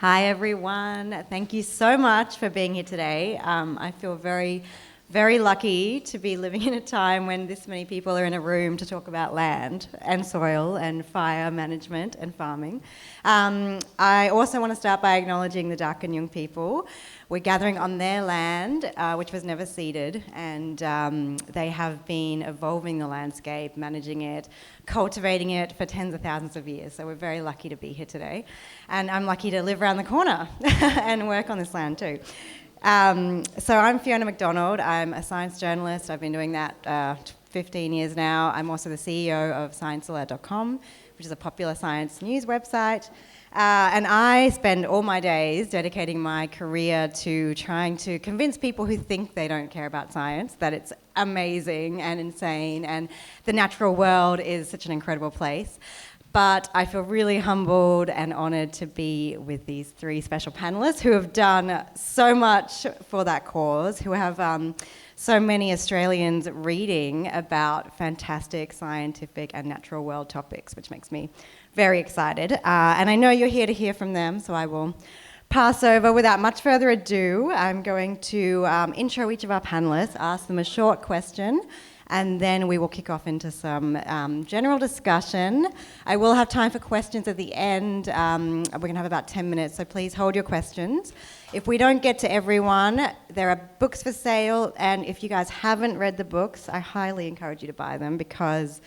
Hi, everyone. Thank you so much for being here today. I feel very, very lucky to be living in a time when this many people are in a room to talk about land and soil and fire management and farming. I also want to start by acknowledging the Darkinjung people. We're gathering on their land, which was never ceded, and they have been evolving the landscape, managing it, cultivating it for tens of thousands of years. So we're very lucky to be here today. And I'm lucky to live around the corner and work on this land too. So I'm Fiona MacDonald. I'm a science journalist. I've been doing that 15 years now. I'm also the CEO of ScienceAlert.com, which is a popular science news website. And I spend all my days dedicating my career to trying to convince people who think they don't care about science that it's amazing and insane and the natural world is such an incredible place. But I feel really humbled and honoured to be with these three special panellists who have done so much for that cause, who have so many Australians reading about fantastic scientific and natural world topics, which makes me very excited. And I know you're here to hear from them, so I will pass over without much further ado. I'm going to intro each of our panellists, ask them a short question, and then we will kick off into some general discussion. I will have time for questions at the end. We're going to have about 10 minutes, so please hold your questions. If we don't get to everyone, there are books for sale, and if you guys haven't read the books, I highly encourage you to buy them because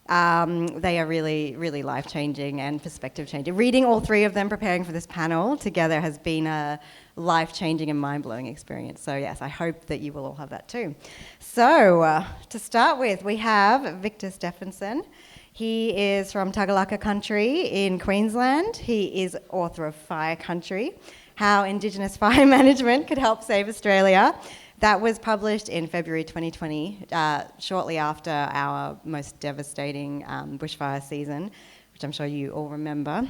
they are really, really life-changing and perspective-changing. Reading all three of them, preparing for this panel together has been a life-changing and mind-blowing experience. So yes, I hope that you will all have that too. So to start with, we have Victor Steffensen. He is from Tagalaka country in Queensland. He is author of Fire Country, How Indigenous Fire Management Could Help Save Australia. That was published in February 2020, shortly after our most devastating bushfire season, which I'm sure you all remember.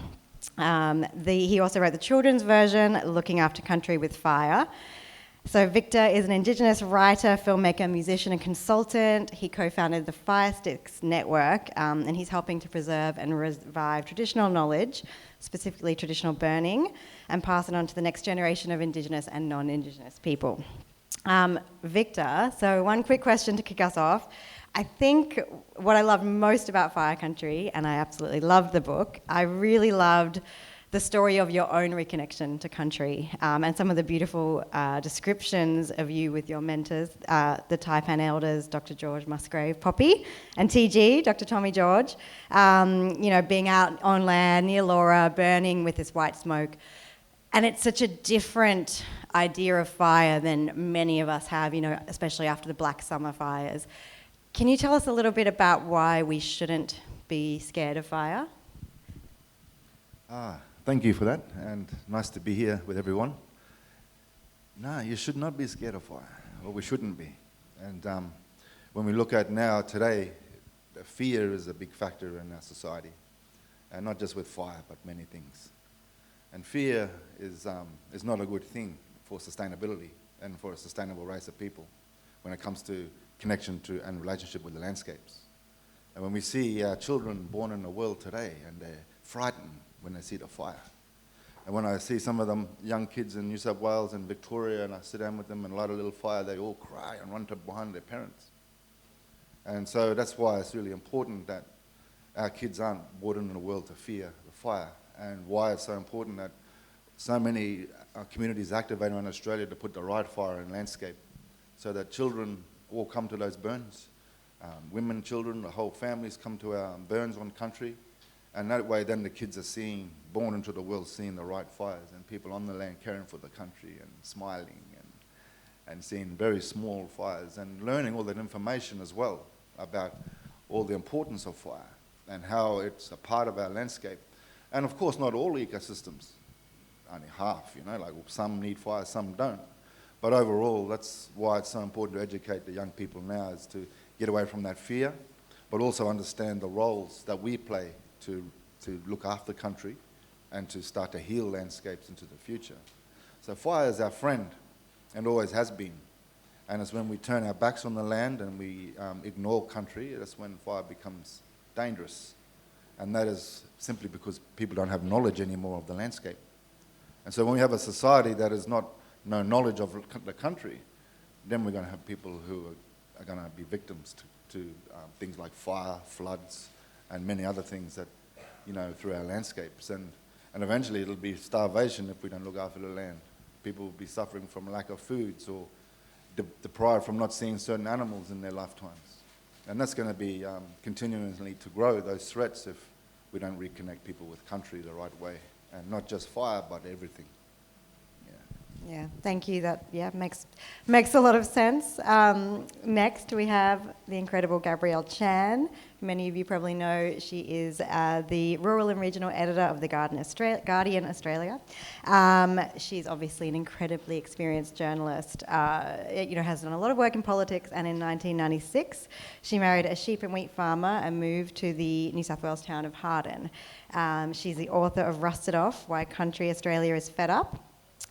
He also wrote the children's version, Looking After Country with Fire. So Victor is an Indigenous writer, filmmaker, musician and consultant. He co-founded the Fire Sticks Network, and he's helping to preserve and revive traditional knowledge, specifically traditional burning, and pass it on to the next generation of Indigenous and non-Indigenous people. Victor, so one quick question to kick us off. I think what I loved most about Fire Country, and I absolutely loved the book, I really loved the story of your own reconnection to country, and some of the beautiful descriptions of you with your mentors, the Taipan elders, Dr. George Musgrave Poppy, and TG, Dr. Tommy George, being out on land near Laura, burning with this white smoke. And it's such a different idea of fire than many of us have, especially after the Black Summer fires. Can you tell us a little bit about why we shouldn't be scared of fire? Thank you for that, and nice to be here with everyone. No, you should not be scared of fire, or we shouldn't be. And when we look at now, today, fear is a big factor in our society, and not just with fire, but many things. And fear is not a good thing for sustainability and for a sustainable race of people when it comes to connection to and relationship with the landscapes. And when we see our children born in the world today and they're frightened when they see the fire. And when I see some of them young kids in New South Wales and Victoria and I sit down with them and light a little fire, they all cry and run behind their parents. And so that's why it's really important that our kids aren't born in the world to fear the fire. And why it's so important that so many communities activate around Australia to put the right fire in landscape so that children all come to those burns. Women, children, the whole families come to our burns on country. And that way then the kids are born into the world, seeing the right fires and people on the land caring for the country and smiling and seeing very small fires and learning all that information as well about all the importance of fire and how it's a part of our landscape. And of course, not all ecosystems, only half, like some need fire, some don't. But overall, that's why it's so important to educate the young people now, is to get away from that fear, but also understand the roles that we play to look after country and to start to heal landscapes into the future. So fire is our friend and always has been. And it's when we turn our backs on the land and we ignore country, that's when fire becomes dangerous. And that is simply because people don't have knowledge anymore of the landscape. And so when we have a society that has no knowledge of the country, then we're going to have people who are going to be victims to things like fire, floods, and many other things that, through our landscapes. And eventually it'll be starvation if we don't look after the land. People will be suffering from lack of foods or deprived from not seeing certain animals in their lifetimes. And that's going to be continually to grow, those threats, if we don't reconnect people with country the right way. And not just fire, but everything. Yeah, thank you. That makes a lot of sense. Next, we have the incredible Gabrielle Chan. Many of you probably know she is the rural and regional editor of the Guardian Australia. She's obviously an incredibly experienced journalist. Has done a lot of work in politics. And in 1996, she married a sheep and wheat farmer and moved to the New South Wales town of Harden. She's the author of Rusted Off: Why Country Australia is Fed Up,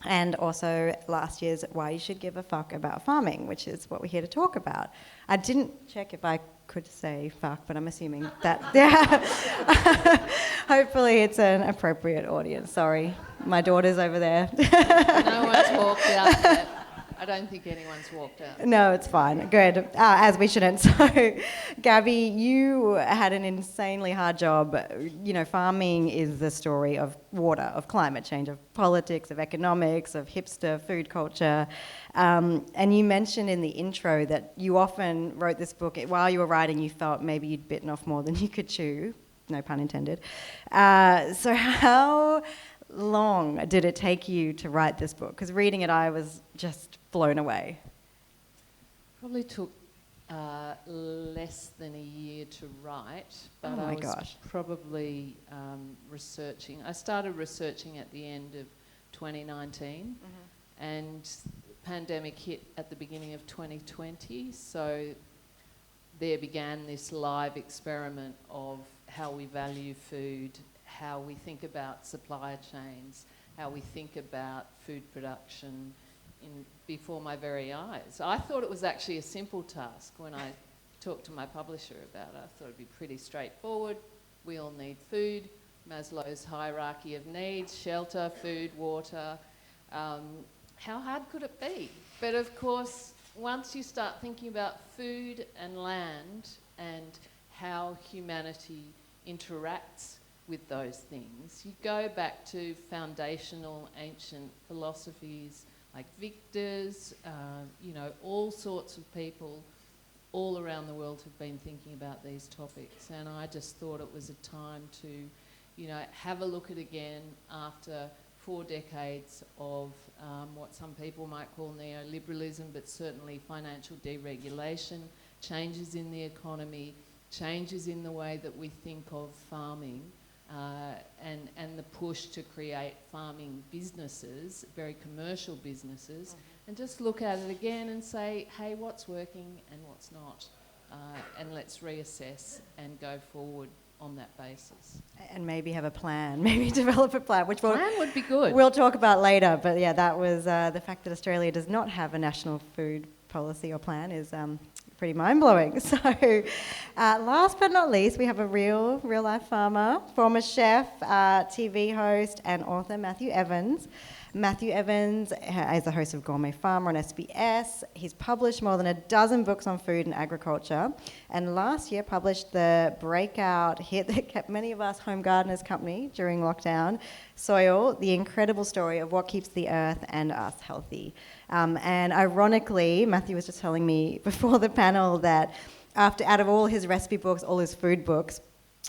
and also last year's Why You Should Give a Fuck About Farming, which is what we're here to talk about. I didn't check if I could say fuck, but I'm assuming that, hopefully it's an appropriate audience. Sorry, my daughter's over there. No one's walked out yet. I don't think anyone's walked out. No, it's fine. Good. As we shouldn't. So, Gabby, you had an insanely hard job. Farming is the story of water, of climate change, of politics, of economics, of hipster food culture. And you mentioned in the intro that you often wrote this book. While you were writing, you felt maybe you'd bitten off more than you could chew. No pun intended. So how long did it take you to write this book? Because reading it, I was just blown away. Probably took less than a year to write, but Oh my I was gosh. probably researching. I started researching at the end of 2019, and the pandemic hit at the beginning of 2020, so there began this live experiment of how we value food, how we think about supply chains, how we think about food production before my very eyes. I thought it was actually a simple task when I talked to my publisher about it. I thought it'd be pretty straightforward. We all need food. Maslow's hierarchy of needs: shelter, food, water. How hard could it be? But of course, once you start thinking about food and land and how humanity interacts with those things, you go back to foundational ancient philosophies like Victor's, all sorts of people all around the world have been thinking about these topics, and I just thought it was a time to, have a look at it again after 4 decades of what some people might call neoliberalism, but certainly financial deregulation, changes in the economy, changes in the way that we think of farming, and the push to create farming businesses, very commercial businesses, and just look at it again and say, hey, what's working and what's not, and let's reassess and go forward on that basis. And maybe have a plan, maybe develop a plan, which Plan would be good. we'll talk about later. But yeah, that was the fact that Australia does not have a national food policy or plan is pretty mind-blowing. So last but not least, we have a real-life farmer, former chef, TV host and author Matthew Evans. Matthew Evans is the host of Gourmet Farmer on SBS. He's published more than a dozen books on food and agriculture, and last year published the breakout hit that kept many of us home gardeners company during lockdown, Soil: The Incredible Story of What Keeps the Earth and Us Healthy. And ironically, Matthew was just telling me before the panel that out of all his recipe books, all his food books,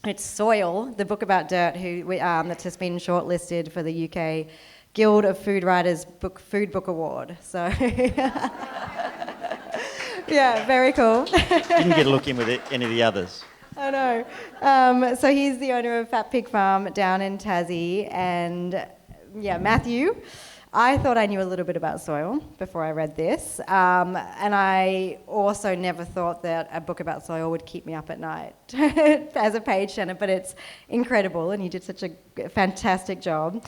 it's Soil, the book about dirt, that's just been shortlisted for the UK Guild of Food Writers Food Book Award. So, yeah, very cool. Didn't get a look in with any of the others. I know. So he's the owner of Fat Pig Farm down in Tassie. And yeah, Matthew, I thought I knew a little bit about soil before I read this. And I also never thought that a book about soil would keep me up at night as a page turner, but it's incredible, and you did such a fantastic job.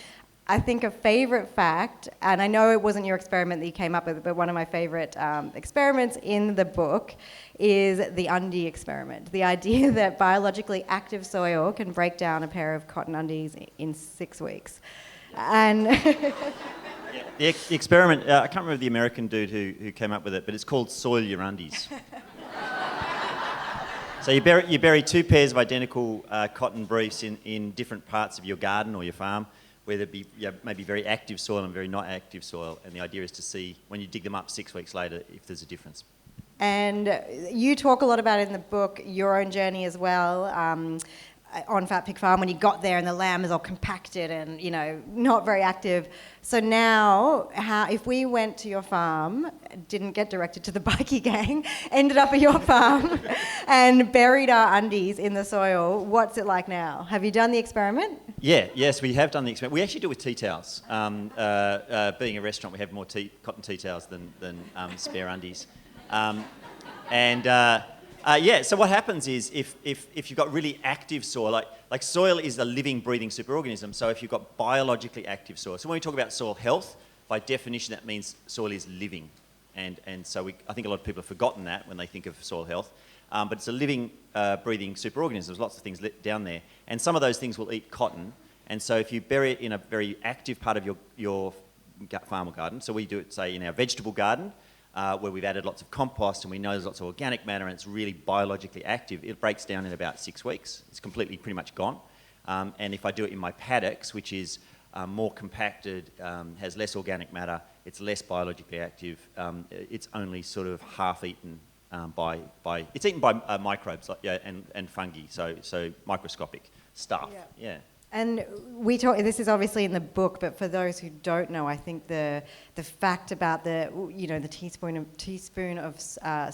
I think a favourite fact, and I know it wasn't your experiment that you came up with, but one of my favourite experiments in the book is the undie experiment. The idea that biologically active soil can break down a pair of cotton undies in 6 weeks. And The experiment, I can't remember the American dude who came up with it, but it's called Soil Your Undies. So you bury 2 pairs of identical cotton briefs in different parts of your garden or your farm, where there'd be maybe very active soil and very not active soil, and the idea is to see, when you dig them up 6 weeks later, if there's a difference. And you talk a lot about it in the book, your own journey as well, on Fat Pig Farm, when you got there and the lamb is all compacted and, you know, not very active. So now, if we went to your farm, didn't get directed to the bikie gang, ended up at your farm and buried our undies in the soil, what's it like now? Have you done the experiment? Yes, we have done the experiment. We actually do it with tea towels. Being a restaurant, we have more cotton tea towels than spare undies. So what happens is if you've got really active soil, like soil is a living, breathing superorganism, so if you've got biologically active soil. So when we talk about soil health, by definition that means soil is living. And so I think a lot of people have forgotten that when they think of soil health. But it's a living, breathing superorganism. There's lots of things down there. And some of those things will eat cotton. And so if you bury it in a very active part of your farm or garden, so we do it, say, in our vegetable garden, where we've added lots of compost and we know there's lots of organic matter and it's really biologically active, it breaks down in about 6 weeks. It's completely pretty much gone. And if I do it in my paddocks, which is more compacted, has less organic matter, it's less biologically active, it's only sort of half eaten it's eaten by microbes and fungi, so microscopic stuff. Yeah. And this is obviously in the book, but for those who don't know, I think the fact about the teaspoon of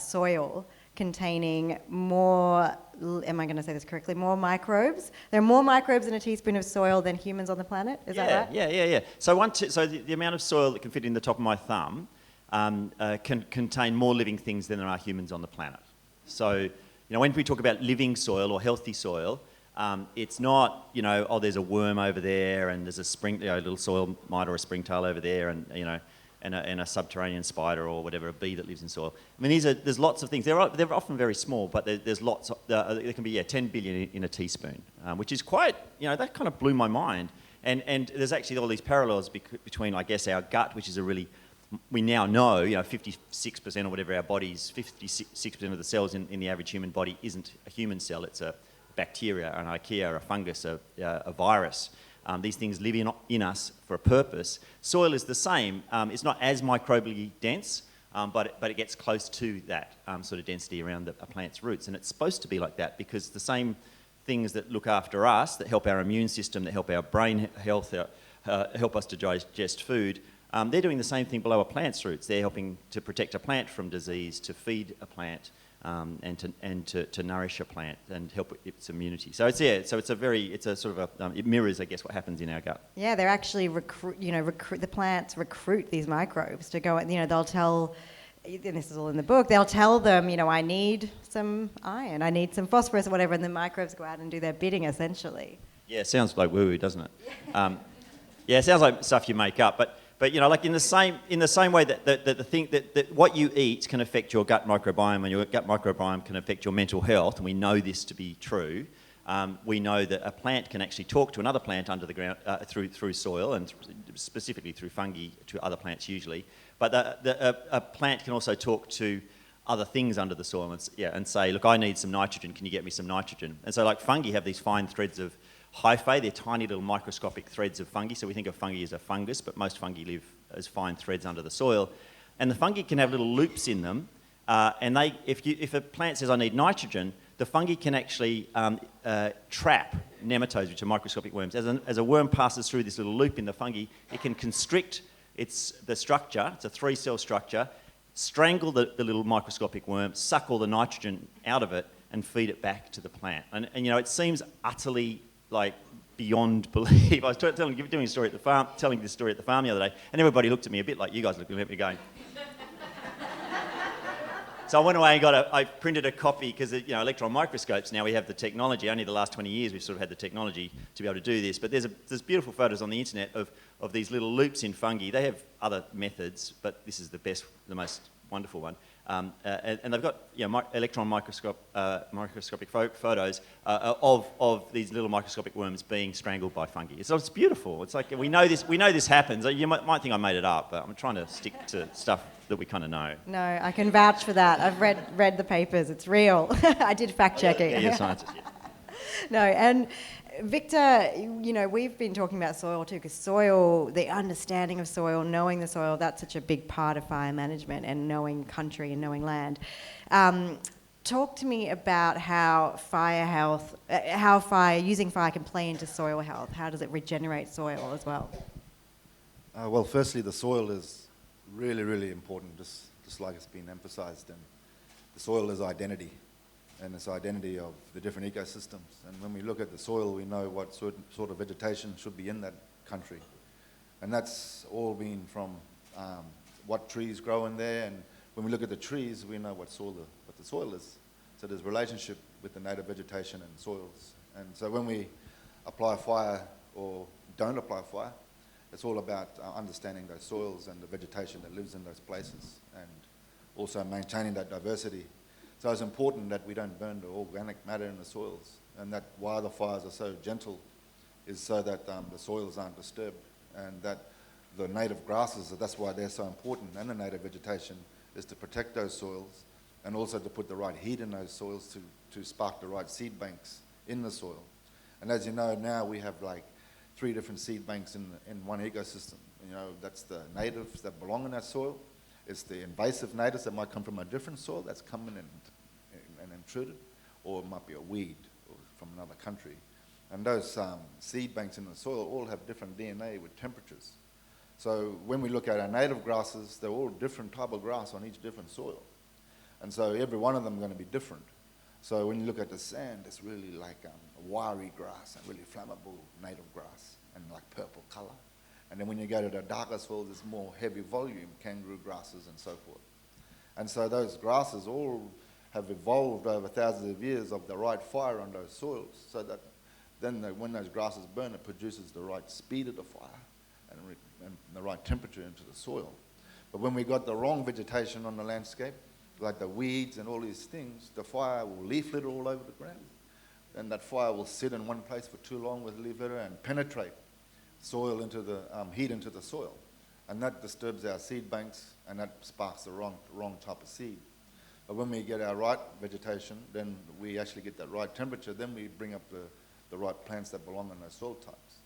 soil containing more, am I going to say this correctly, more microbes? There are more microbes in a teaspoon of soil than humans on the planet, is that right? Yeah. So the amount of soil that can fit in the top of my thumb can contain more living things than there are humans on the planet. So, when we talk about living soil or healthy soil, it's not, there's a worm over there and there's a little soil mite or a springtail over there and, and a subterranean spider or whatever, a bee that lives in soil. I mean, there's lots of things. They're often very small, but there's lots. There can be 10 billion in a teaspoon, which is quite, that kind of blew my mind. And there's actually all these parallels between, I guess, our gut, which is we now know, 56% or whatever our bodies, 56% of the cells in the average human body isn't a human cell, it's a bacteria, an archaea, a fungus, a virus. These things live in us for a purpose. Soil is the same. It's not as microbially dense, but it gets close to that sort of density around a plant's roots. And it's supposed to be like that because the same things that look after us, that help our immune system, that help our brain health, help us to digest food, they're doing the same thing below a plant's roots. They're helping to protect a plant from disease, to feed a plant, and to nourish a plant and help its immunity. So it mirrors, I guess, what happens in our gut. Yeah, they're actually the plants recruit these microbes to go. They'll tell, and this is all in the book. They'll tell them, I need some iron, I need some phosphorus or whatever, and the microbes go out and do their bidding essentially. Yeah, it sounds like woo-woo, doesn't it? It sounds like stuff you make up, but like in the same way that the thing that what you eat can affect your gut microbiome, and your gut microbiome can affect your mental health, and we know this to be true. We know that a plant can actually talk to another plant under the ground through soil, and specifically through fungi to other plants usually. But a plant can also talk to other things under the soil and say, look, I need some nitrogen. Can you get me some nitrogen? And so, like fungi have these fine threads of hyphae, they're tiny little microscopic threads of fungi. So we think of fungi as a fungus, but most fungi live as fine threads under the soil. And the fungi can have little loops in them. And if a plant says, I need nitrogen, the fungi can actually trap nematodes, which are microscopic worms. As a worm passes through this little loop in the fungi, it can constrict the structure, it's a 3-cell structure, strangle the little microscopic worm, suck all the nitrogen out of it, and feed it back to the plant. And it seems utterly beyond belief. I was telling this story at the farm the other day, and everybody looked at me a bit like you guys looking at me going. So I went away and I printed a copy because electron microscopes, now we have the technology. Only the last 20 years we've sort of had the technology to be able to do this. But there's beautiful photos on the internet of these little loops in fungi. They have other methods, but this is the most wonderful one. And they've got electron microscopic photos of these little microscopic worms being strangled by fungi. So it's beautiful. It's like we know this happens. You might think I made it up, but I'm trying to stick to stuff that we kind of know. No, I can vouch for that. I've read the papers. It's real. I did fact checking. Yeah, you're scientists. Yeah. No, and Victor, we've been talking about soil too, because soil, the understanding of soil, knowing the soil, that's such a big part of fire management and knowing country and knowing land. Talk to me about how fire health, using fire can play into soil health. How does it regenerate soil as well? Well, firstly, the soil is really, really important, just like it's been emphasized. And the soil is identity. And it's identity of the different ecosystems. And when we look at the soil, we know what sort of vegetation should be in that country. And that's all been from what trees grow in there. And when we look at the trees, we know what the soil is. So there's a relationship with the native vegetation and soils. And so when we apply fire or don't apply fire, it's all about understanding those soils and the vegetation that lives in those places, and also maintaining that diversity. So it's important that we don't burn the organic matter in the soils, and that why the fires are so gentle is so that the soils aren't disturbed, and that the native grasses, that's why they're so important, and the native vegetation is to protect those soils, and also to put the right heat in those soils to spark the right seed banks in the soil. And as you know, now we have like 3 different seed banks in one ecosystem. That's the natives that belong in that soil. It's the invasive natives that might come from a different soil that's coming and intruded, or it might be a weed from another country. And those seed banks in the soil all have different DNA with temperatures. So when we look at our native grasses, they're all different type of grass on each different soil. And so every one of them are going to be different. So when you look at the sand, it's really like a wiry grass, and really flammable native grass, and like purple color. And then when you go to the darker soils, it's more heavy volume, kangaroo grasses and so forth. And so those grasses all have evolved over thousands of years of the right fire on those soils, so that then when those grasses burn, it produces the right speed of the fire and the right temperature into the soil. But when we got the wrong vegetation on the landscape, like the weeds and all these things, the fire will leaf litter all over the ground. And that fire will sit in one place for too long with leaf litter and penetrate soil into the heat into the soil, and that disturbs our seed banks, and that sparks the wrong type of seed. But when we get our right vegetation, then we actually get that right temperature. Then we bring up the right plants that belong in those soil types.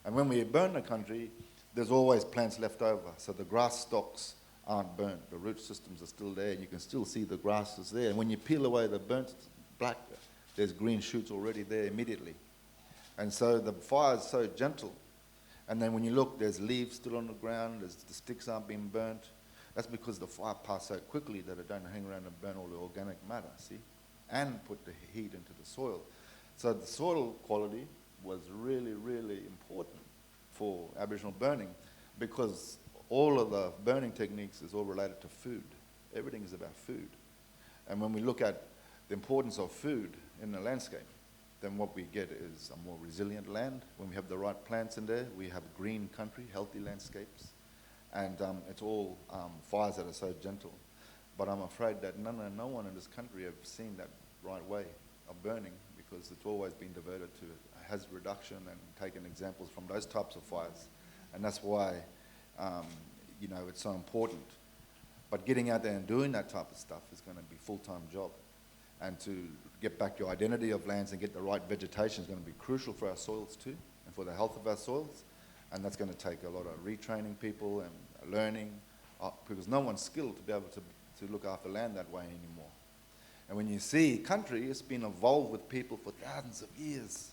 And when we burn the country, there's always plants left over. So the grass stalks aren't burnt. The root systems are still there, and you can still see the grasses there. And when you peel away the burnt black, there's green shoots already there immediately. And so the fire is so gentle. And then when you look, there's leaves still on the ground, the sticks aren't being burnt. That's because the fire passed so quickly that it don't hang around and burn all the organic matter, see? And put the heat into the soil. So the soil quality was really, really important for Aboriginal burning, because all of the burning techniques is all related to food. Everything is about food. And when we look at the importance of food in the landscape, then what we get is a more resilient land. When we have the right plants in there, we have green country, healthy landscapes. And it's all fires that are so gentle. But I'm afraid that no one in this country have seen that right way of burning, because it's always been diverted to hazard reduction and taken examples from those types of fires. And that's why, it's so important. But getting out there and doing that type of stuff is going to be a full-time job. And to get back your identity of lands and get the right vegetation is going to be crucial for our soils too, and for the health of our soils. And that's going to take a lot of retraining people and learning, because no one's skilled to be able to look after land that way anymore. And when you see country, it's been evolved with people for thousands of years.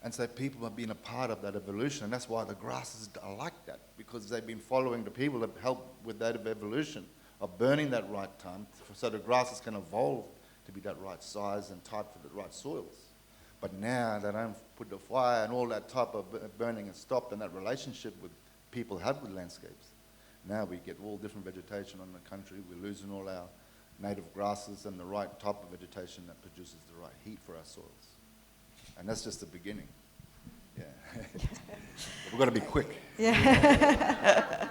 And so people have been a part of that evolution, and that's why the grasses are like that, because they've been following the people that helped with that evolution of burning that right time, so the grasses can evolve to be that right size and type for the right soils. But now they don't put the fire and all that type of burning has stopped, and that relationship with people have with landscapes. Now we get all different vegetation on the country. We're losing all our native grasses and the right type of vegetation that produces the right heat for our soils. And that's just the beginning. Yeah. We've got to be quick. Yeah.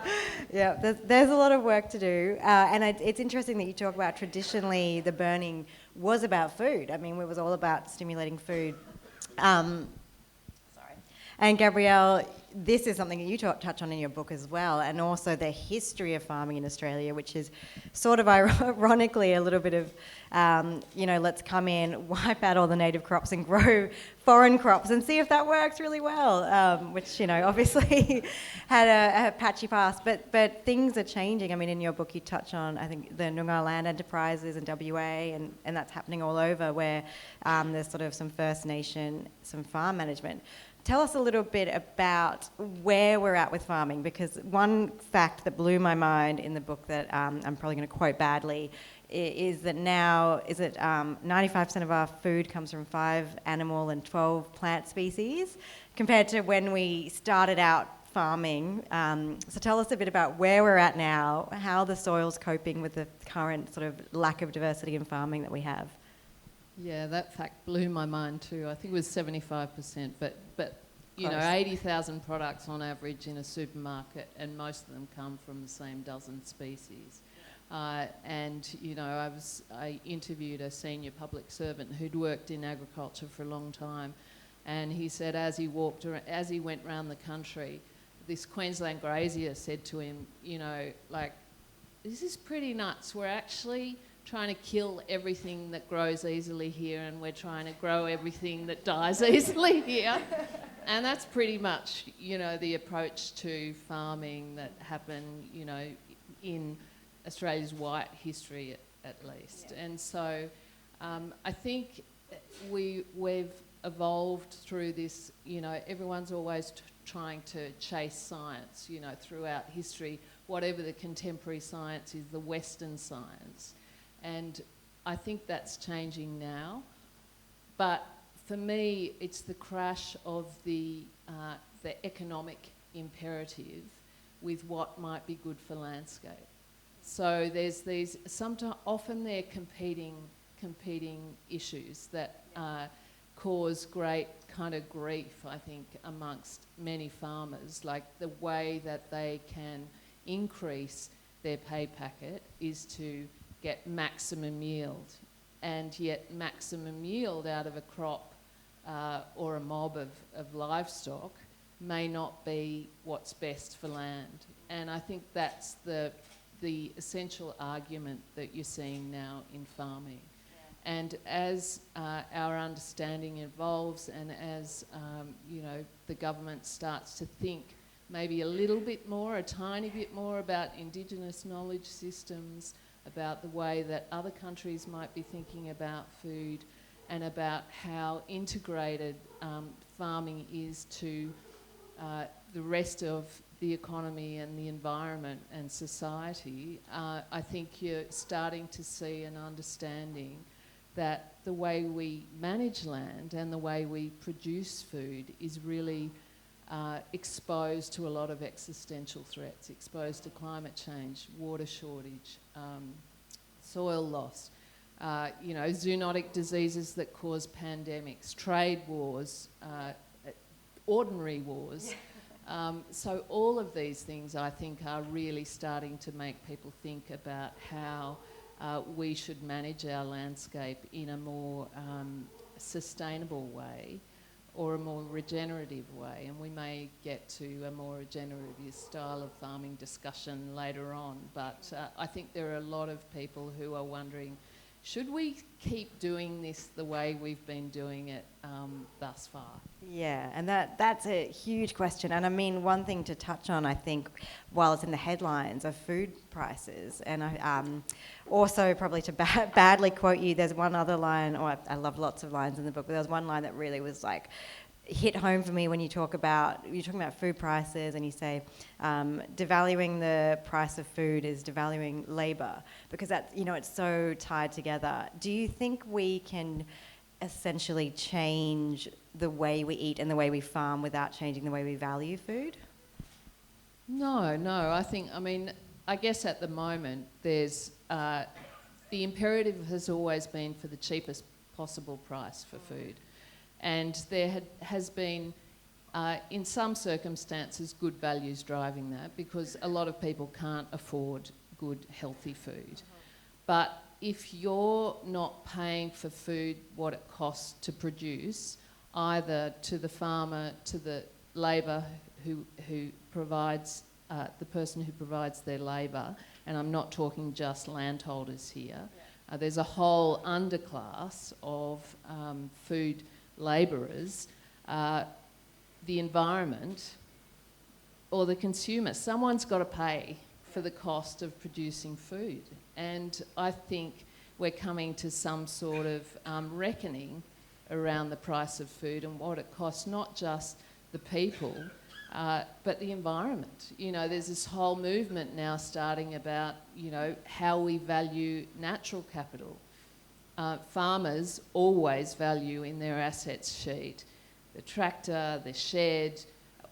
Yeah, there's a lot of work to do. And it's interesting that you talk about traditionally the burning was about food. I mean, it was all about stimulating food. Sorry. And Gabrielle, this is something that you touch on in your book as well, and also the history of farming in Australia, which is sort of ironically a little bit of, let's come in, wipe out all the native crops and grow foreign crops and see if that works really well, which, obviously had a patchy past. But things are changing. I mean, in your book you touch on, I think, the Noongar land enterprises in WA, and that's happening all over, where there's sort of some First Nation, some farm management. Tell us a little bit about where we're at with farming, because one fact that blew my mind in the book that I'm probably going to quote badly is that now 95% of our food comes from 5 animal and 12 plant species, compared to when we started out farming. So tell us a bit about where we're at now, how the soil's coping with the current sort of lack of diversity in farming that we have. Yeah, that fact blew my mind too. I think it was 75%, but 80,000 products on average in a supermarket, and most of them come from the same dozen species. I interviewed a senior public servant who'd worked in agriculture for a long time, and he said as he went around the country, this Queensland grazier said to him, this is pretty nuts. We're actually trying to kill everything that grows easily here, and we're trying to grow everything that dies easily here. And that's pretty much, the approach to farming that happened, in Australia's white history at least. Yeah. And so I think we've evolved through this, everyone's always trying to chase science, throughout history. Whatever the contemporary science is, the Western science. And I think that's changing now. But for me, it's the crash of the economic imperative with what might be good for landscape. So there's these, often they're competing issues that cause great kind of grief, I think, amongst many farmers. Like the way that they can increase their pay packet is to get maximum yield, and yet maximum yield out of a crop or a mob of livestock may not be what's best for land. And I think that's the essential argument that you're seeing now in farming. Yeah. And as our understanding evolves, and as the government starts to think maybe a little bit more, a tiny bit more about Indigenous knowledge systems, about the way that other countries might be thinking about food, and about how integrated farming is to the rest of the economy and the environment and society, I think you're starting to see an understanding that the way we manage land and the way we produce food is really exposed to a lot of existential threats, exposed to climate change, water shortage, soil loss, zoonotic diseases that cause pandemics, trade wars, ordinary wars. So all of these things, I think, are really starting to make people think about how we should manage our landscape in a more sustainable way, or a more regenerative way. And we may get to a more regenerative style of farming discussion later on. But I think there are a lot of people who are wondering, should we keep doing this the way we've been doing it thus far? Yeah, and that's a huge question. And I mean, one thing to touch on, I think, while it's in the headlines, are food prices. And I also, probably to badly quote you, there's one other line, or I love lots of lines in the book, but there was one line that really was like, hit home for me when you're talking about food prices, and you say devaluing the price of food is devaluing labour, because that's, it's so tied together. Do you think we can essentially change the way we eat and the way we farm without changing the way we value food? No, I guess at the moment there's the imperative has always been for the cheapest possible price for food. And there has been In some circumstances, good value's driving that because a lot of people can't afford good, healthy food. But if you're not paying for food what it costs to produce, either to the farmer, to the labour who provides, the person who provides their labour, and I'm not talking just landholders here, there's a whole underclass of food labourers, the environment or the consumer. Someone's got to pay for the cost of producing food. And I think we're coming to some sort of reckoning around the price of food and what it costs, not just the people, but the environment. You know, there's this whole movement now starting about, you know, how we value natural capital. Farmers always value in their assets sheet the tractor, the shed,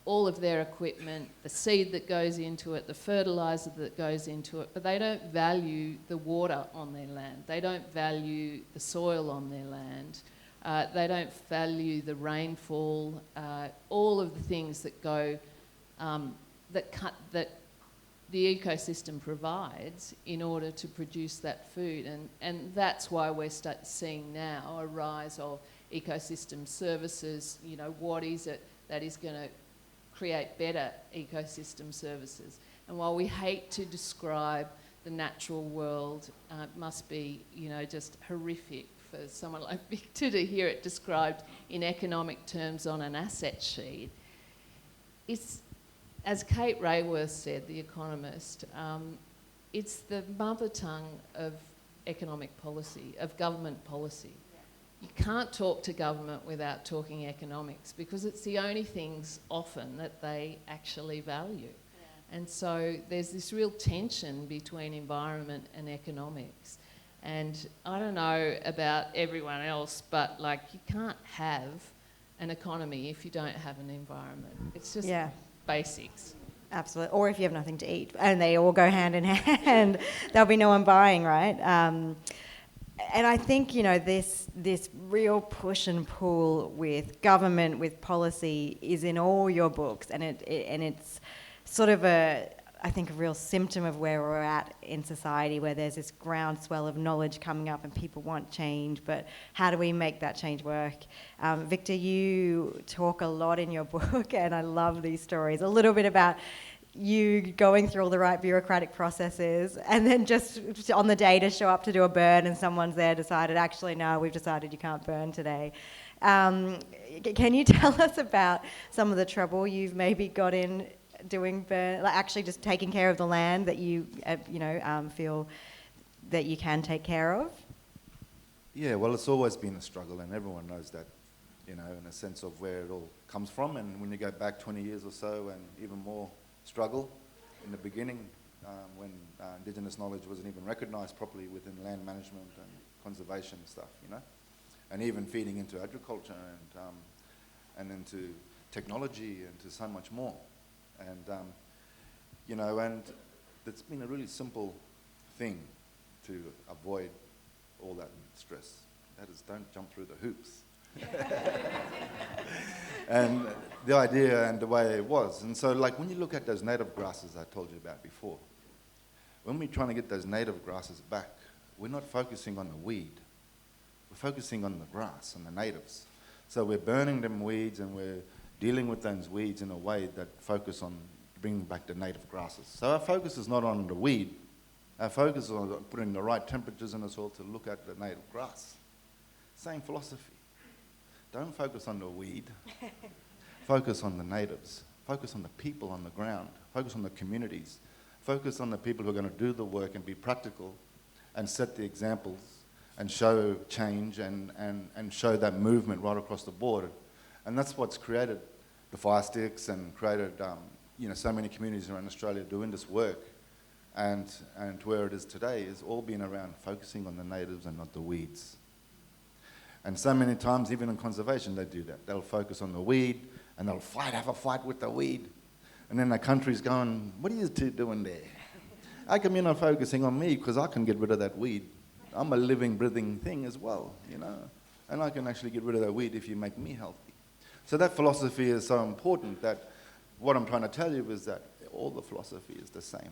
all of their equipment, the seed that goes into it, the fertiliser that goes into it, but they don't value the water on their land. They don't value the soil on their land. They don't value the rainfall, all of the things that go, that the ecosystem provides in order to produce that food. And that's why we're seeing now a rise of ecosystem services. You know, what is it that is going to create better ecosystem services? And while we hate to describe the natural world, it must be, you know, just horrific for someone like Victor to hear it described in economic terms on an asset sheet. It's, as Kate Rayworth said, the economist, it's the mother tongue of economic policy, of government policy. You can't talk to government without talking economics because it's the only things often that they actually value. Yeah. And so there's this real tension between environment and economics. And I don't know about everyone else, but like you can't have an economy if you don't have an environment. It's just basics. Absolutely. Or if you have nothing to eat and they all go hand in hand, there'll be no one buying, right? And I think, you know, this real push and pull with government, with policy, is in all your books, and it's sort of I think a real symptom of where we're at in society, where there's this groundswell of knowledge coming up and people want change, but how do we make that change work? Victor, you talk a lot in your book, and I love these stories, a little bit about you going through all the right bureaucratic processes and then just on the day to show up to do a burn and someone's there decided, actually, no, we've decided you can't burn today. Can you tell us about some of the trouble you've maybe got in doing burn, like actually just taking care of the land that you, feel that you can take care of? Yeah, well, it's always been a struggle, and everyone knows that, you know, in a sense of where it all comes from. And when you go back 20 years or so, and even more struggle in the beginning, when Indigenous knowledge wasn't even recognised properly within land management and conservation stuff, you know, and even feeding into agriculture and into technology and to so much more. And, you know, and it's been a really simple thing to avoid all that stress. That is, don't jump through the hoops. And the idea and the way it was. And so, like, when you look at those native grasses I told you about before, when we're trying to get those native grasses back, we're not focusing on the weed. We're focusing on the grass and the natives. So we're burning them weeds and we're dealing with those weeds in a way that focus on bringing back the native grasses. So our focus is not on the weed. Our focus is on putting the right temperatures in the soil to look at the native grass. Same philosophy. Don't focus on the weed. Focus on the natives. Focus on the people on the ground. Focus on the communities. Focus on the people who are going to do the work and be practical and set the examples and show change and show that movement right across the board. And that's what's created the fire sticks and created so many communities around Australia doing this work. And where it is today is all been around focusing on the natives and not the weeds. And so many times, even in conservation, they do that. They'll focus on the weed, and they'll have a fight with the weed. And then the country's going, what are you two doing there? How come you're not focusing on me? Because I can get rid of that weed. I'm a living, breathing thing as well, you know. And I can actually get rid of that weed if you make me healthy. So that philosophy is so important that what I'm trying to tell you is that all the philosophy is the same.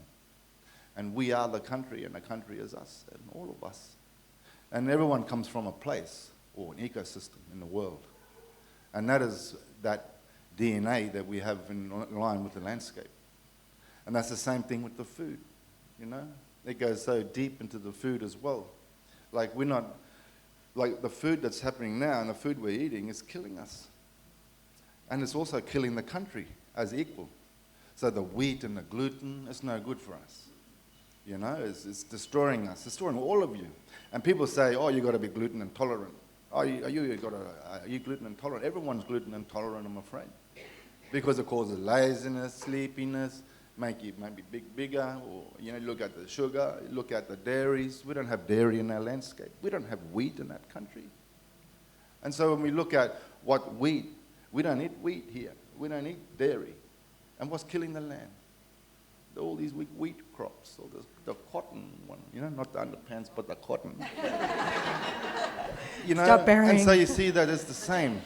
And we are the country, and the country is us, and all of us. And everyone comes from a place or an ecosystem in the world. And that is that DNA that we have in line with the landscape. And that's the same thing with the food, you know? It goes so deep into the food as well. Like we're not, like the food that's happening now and the food we're eating is killing us. And it's also killing the country as equal. So the wheat and the gluten, it's no good for us. You know, it's destroying us, destroying all of you. And people say, oh, you've got to be gluten intolerant. Oh, are you gluten intolerant? Everyone's gluten intolerant, I'm afraid. Because it causes laziness, sleepiness, make you maybe bigger, or, you know, look at the sugar, look at the dairies. We don't have dairy in our landscape. We don't have wheat in that country. And so when we look at what wheat, we don't eat wheat here. We don't eat dairy. And what's killing the land? All these wheat crops, or the cotton one, you know, not the underpants, but the cotton. You know, Stop burying. and so you see that it's the same.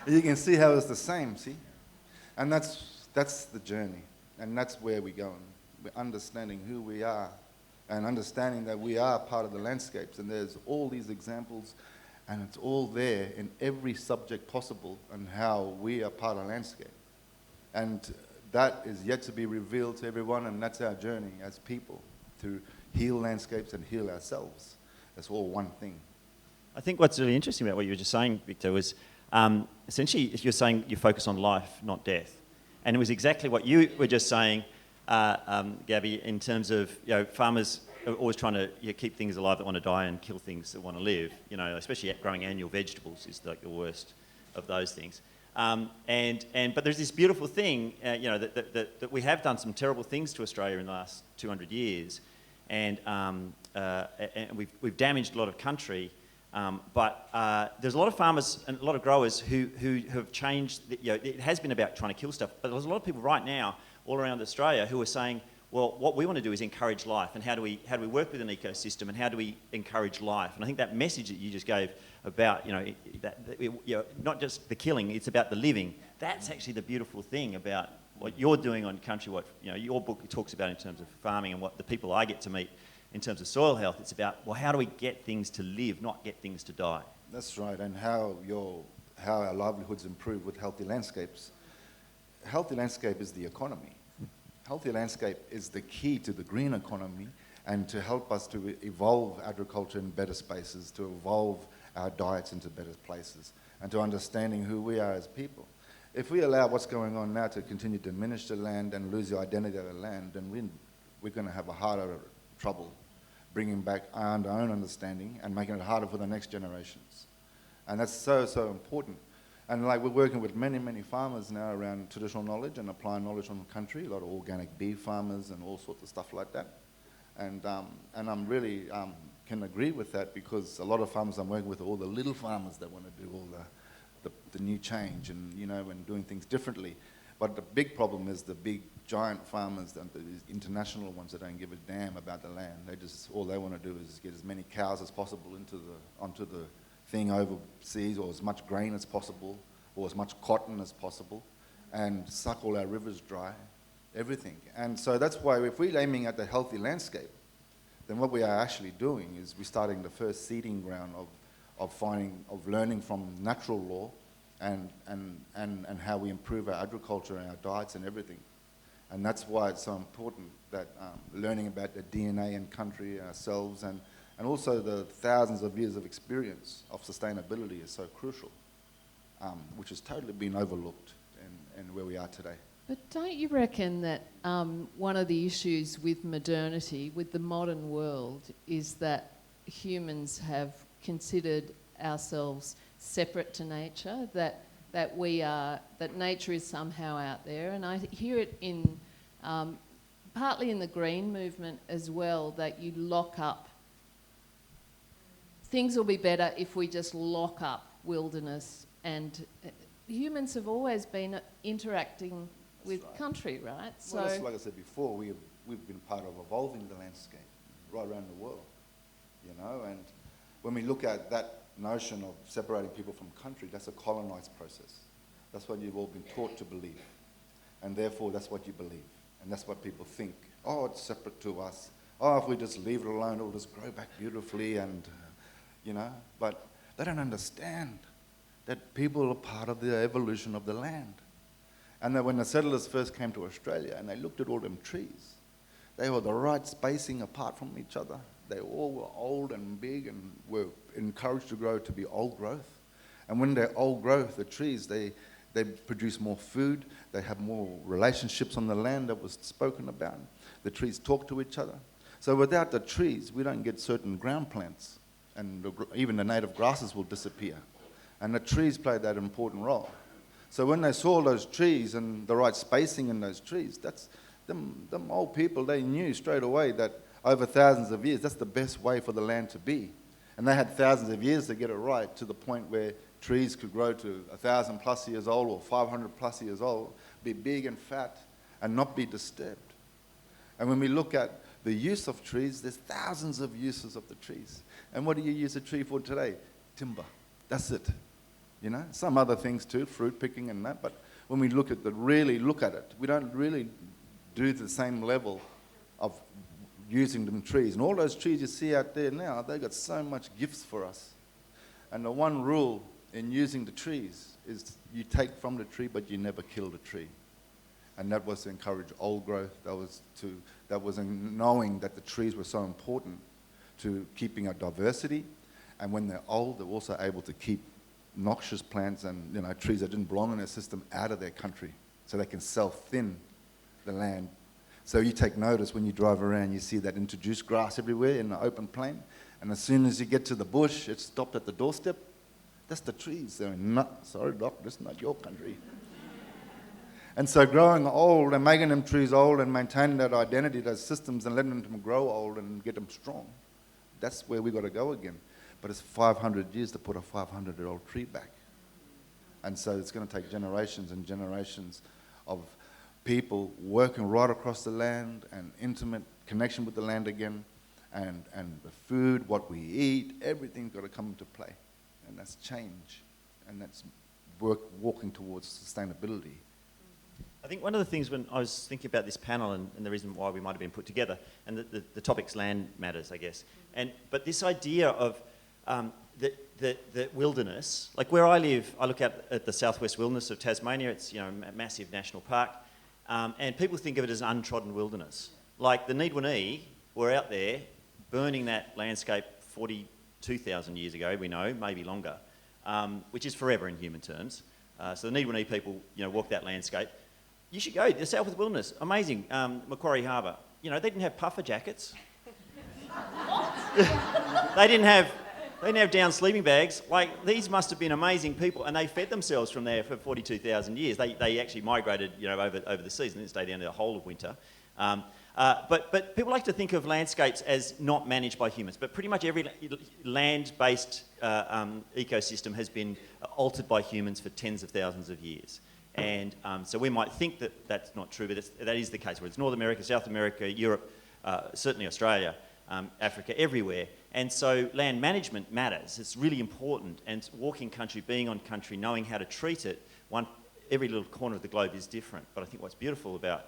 You can see how it's the same, see? And that's the journey, and that's where we're going. We're understanding who we are, and understanding that we are part of the landscapes, and there's all these examples, and it's all there in every subject possible, and how we are part of the landscape. And that is yet to be revealed to everyone, and that's our journey as people, to heal landscapes and heal ourselves. That's all one thing. I think what's really interesting about what you were just saying, Victor, was essentially you're saying you focus on life, not death. And it was exactly what you were just saying, Gabby, in terms of, you know, farmers are always trying to keep things alive that want to die and kill things that want to live. You know, especially growing annual vegetables is like the worst of those things. But there's this beautiful thing, you know, that we have done some terrible things to Australia in the last 200 years, and we've damaged a lot of country. But there's a lot of farmers and a lot of growers who have changed. You know, it has been about trying to kill stuff, but there's a lot of people right now all around Australia who are saying, well, what we want to do is encourage life, and how do we work with an ecosystem, and how do we encourage life? And I think that message that you just gave about, you know, not just the killing, it's about the living. That's actually the beautiful thing about what you're doing on country. What, you know, your book talks about in terms of farming, and what the people I get to meet in terms of soil health. It's about, well, how do we get things to live, not get things to die? That's right, and how our livelihoods improve with healthy landscapes. Healthy landscape is the economy. Healthy landscape is the key to the green economy, and to help us to evolve agriculture in better spaces, to evolve our diets into better places, and to understanding who we are as people. If we allow what's going on now to continue to diminish the land and lose the identity of the land, then we're going to have a harder trouble bringing back our own understanding and making it harder for the next generations. And that's so, so important. And like we're working with many, many farmers now around traditional knowledge and applying knowledge on the country, a lot of organic beef farmers and all sorts of stuff like that. And I'm really can agree with that, because a lot of farmers I'm working with are all the little farmers that want to do all the new change and, you know, and doing things differently. But the big problem is the big giant farmers, the international ones that don't give a damn about the land. All they want to do is get as many cows as possible onto the thing overseas, or as much grain as possible, or as much cotton as possible, and suck all our rivers dry, everything. And so that's why if we're aiming at the healthy landscape, then what we are actually doing is we're starting the first seeding ground of learning from natural law and how we improve our agriculture and our diets and everything. And that's why it's so important that learning about the DNA and country ourselves, and also the thousands of years of experience of sustainability is so crucial, which has totally been overlooked in where we are today. But don't you reckon that one of the issues with modernity, with the modern world, is that humans have considered ourselves separate to nature, that nature is somehow out there? And I hear it in partly in the green movement as well, that you lock up. Things will be better if we just lock up wilderness, and humans have always been interacting with country, right? Well, that's, like I said before, we've been part of evolving the landscape right around the world, you know. And when we look at that notion of separating people from country, that's a colonized process. That's what you've all been taught to believe. And therefore, that's what you believe. And that's what people think. Oh, it's separate to us. Oh, if we just leave it alone, it'll just grow back beautifully and, But they don't understand that people are part of the evolution of the land. And that when the settlers first came to Australia and they looked at all them trees, they were the right spacing apart from each other. They all were old and big and were encouraged to grow to be old growth. And when they're old growth, the trees, they produce more food, they have more relationships on the land that was spoken about. The trees talk to each other. So without the trees, we don't get certain ground plants, and even the native grasses will disappear. And the trees play that important role. So when they saw those trees and the right spacing in those trees, that's them old people, they knew straight away that over thousands of years, that's the best way for the land to be. And they had thousands of years to get it right, to the point where trees could grow to 1,000 plus years old or 500 plus years old, be big and fat, and not be disturbed. And when we look at the use of trees, there's thousands of uses of the trees. And what do you use a tree for today? Timber. That's it. Some other things too, fruit picking and that, but when we really look at it, we don't really do the same level of using them trees. And all those trees you see out there now, they've got so much gifts for us. And the one rule in using the trees is you take from the tree, but you never kill the tree. And that was to encourage old growth. That was in knowing that the trees were so important to keeping our diversity. And when they're old, they're also able to keep noxious plants and trees that didn't belong in their system out of their country, so they can self-thin the land. So you take notice when you drive around, you see that introduced grass everywhere in the open plain, and as soon as you get to the bush, it's stopped at the doorstep. That's the trees. They're sorry, doc, this is not your country. And so growing old and making them trees old and maintaining that identity, those systems, and letting them grow old and get them strong, that's where we got to go again. But it's 500 years to put a 500-year-old tree back. And so it's going to take generations and generations of people working right across the land and intimate connection with the land again, and the food, what we eat, everything's got to come into play. And that's change, and that's walking towards sustainability. I think one of the things when I was thinking about this panel and the reason why we might have been put together, and the topic's land matters, I guess. But this idea of the wilderness, like where I live, I look at the southwest wilderness of Tasmania. It's a massive national park, and people think of it as an untrodden wilderness. Like the Nidwanee were out there burning that landscape 42,000 years ago. We know, maybe longer, which is forever in human terms. So the Nidwanee people, walk that landscape. You should go, the Southwest Wilderness, amazing. Macquarie Harbour, they didn't have puffer jackets. They didn't have down sleeping bags. Like, these must have been amazing people, and they fed themselves from there for 42,000 years. They actually migrated, over the season, didn't stay down there the whole of winter. But people like to think of landscapes as not managed by humans, but pretty much every land-based ecosystem has been altered by humans for tens of thousands of years. And so we might think that that's not true, but that is the case. Whether it's North America, South America, Europe, certainly Australia, Africa, everywhere. And so land management matters. It's really important. And walking country, being on country, knowing how to treat it, every little corner of the globe is different. But I think what's beautiful about,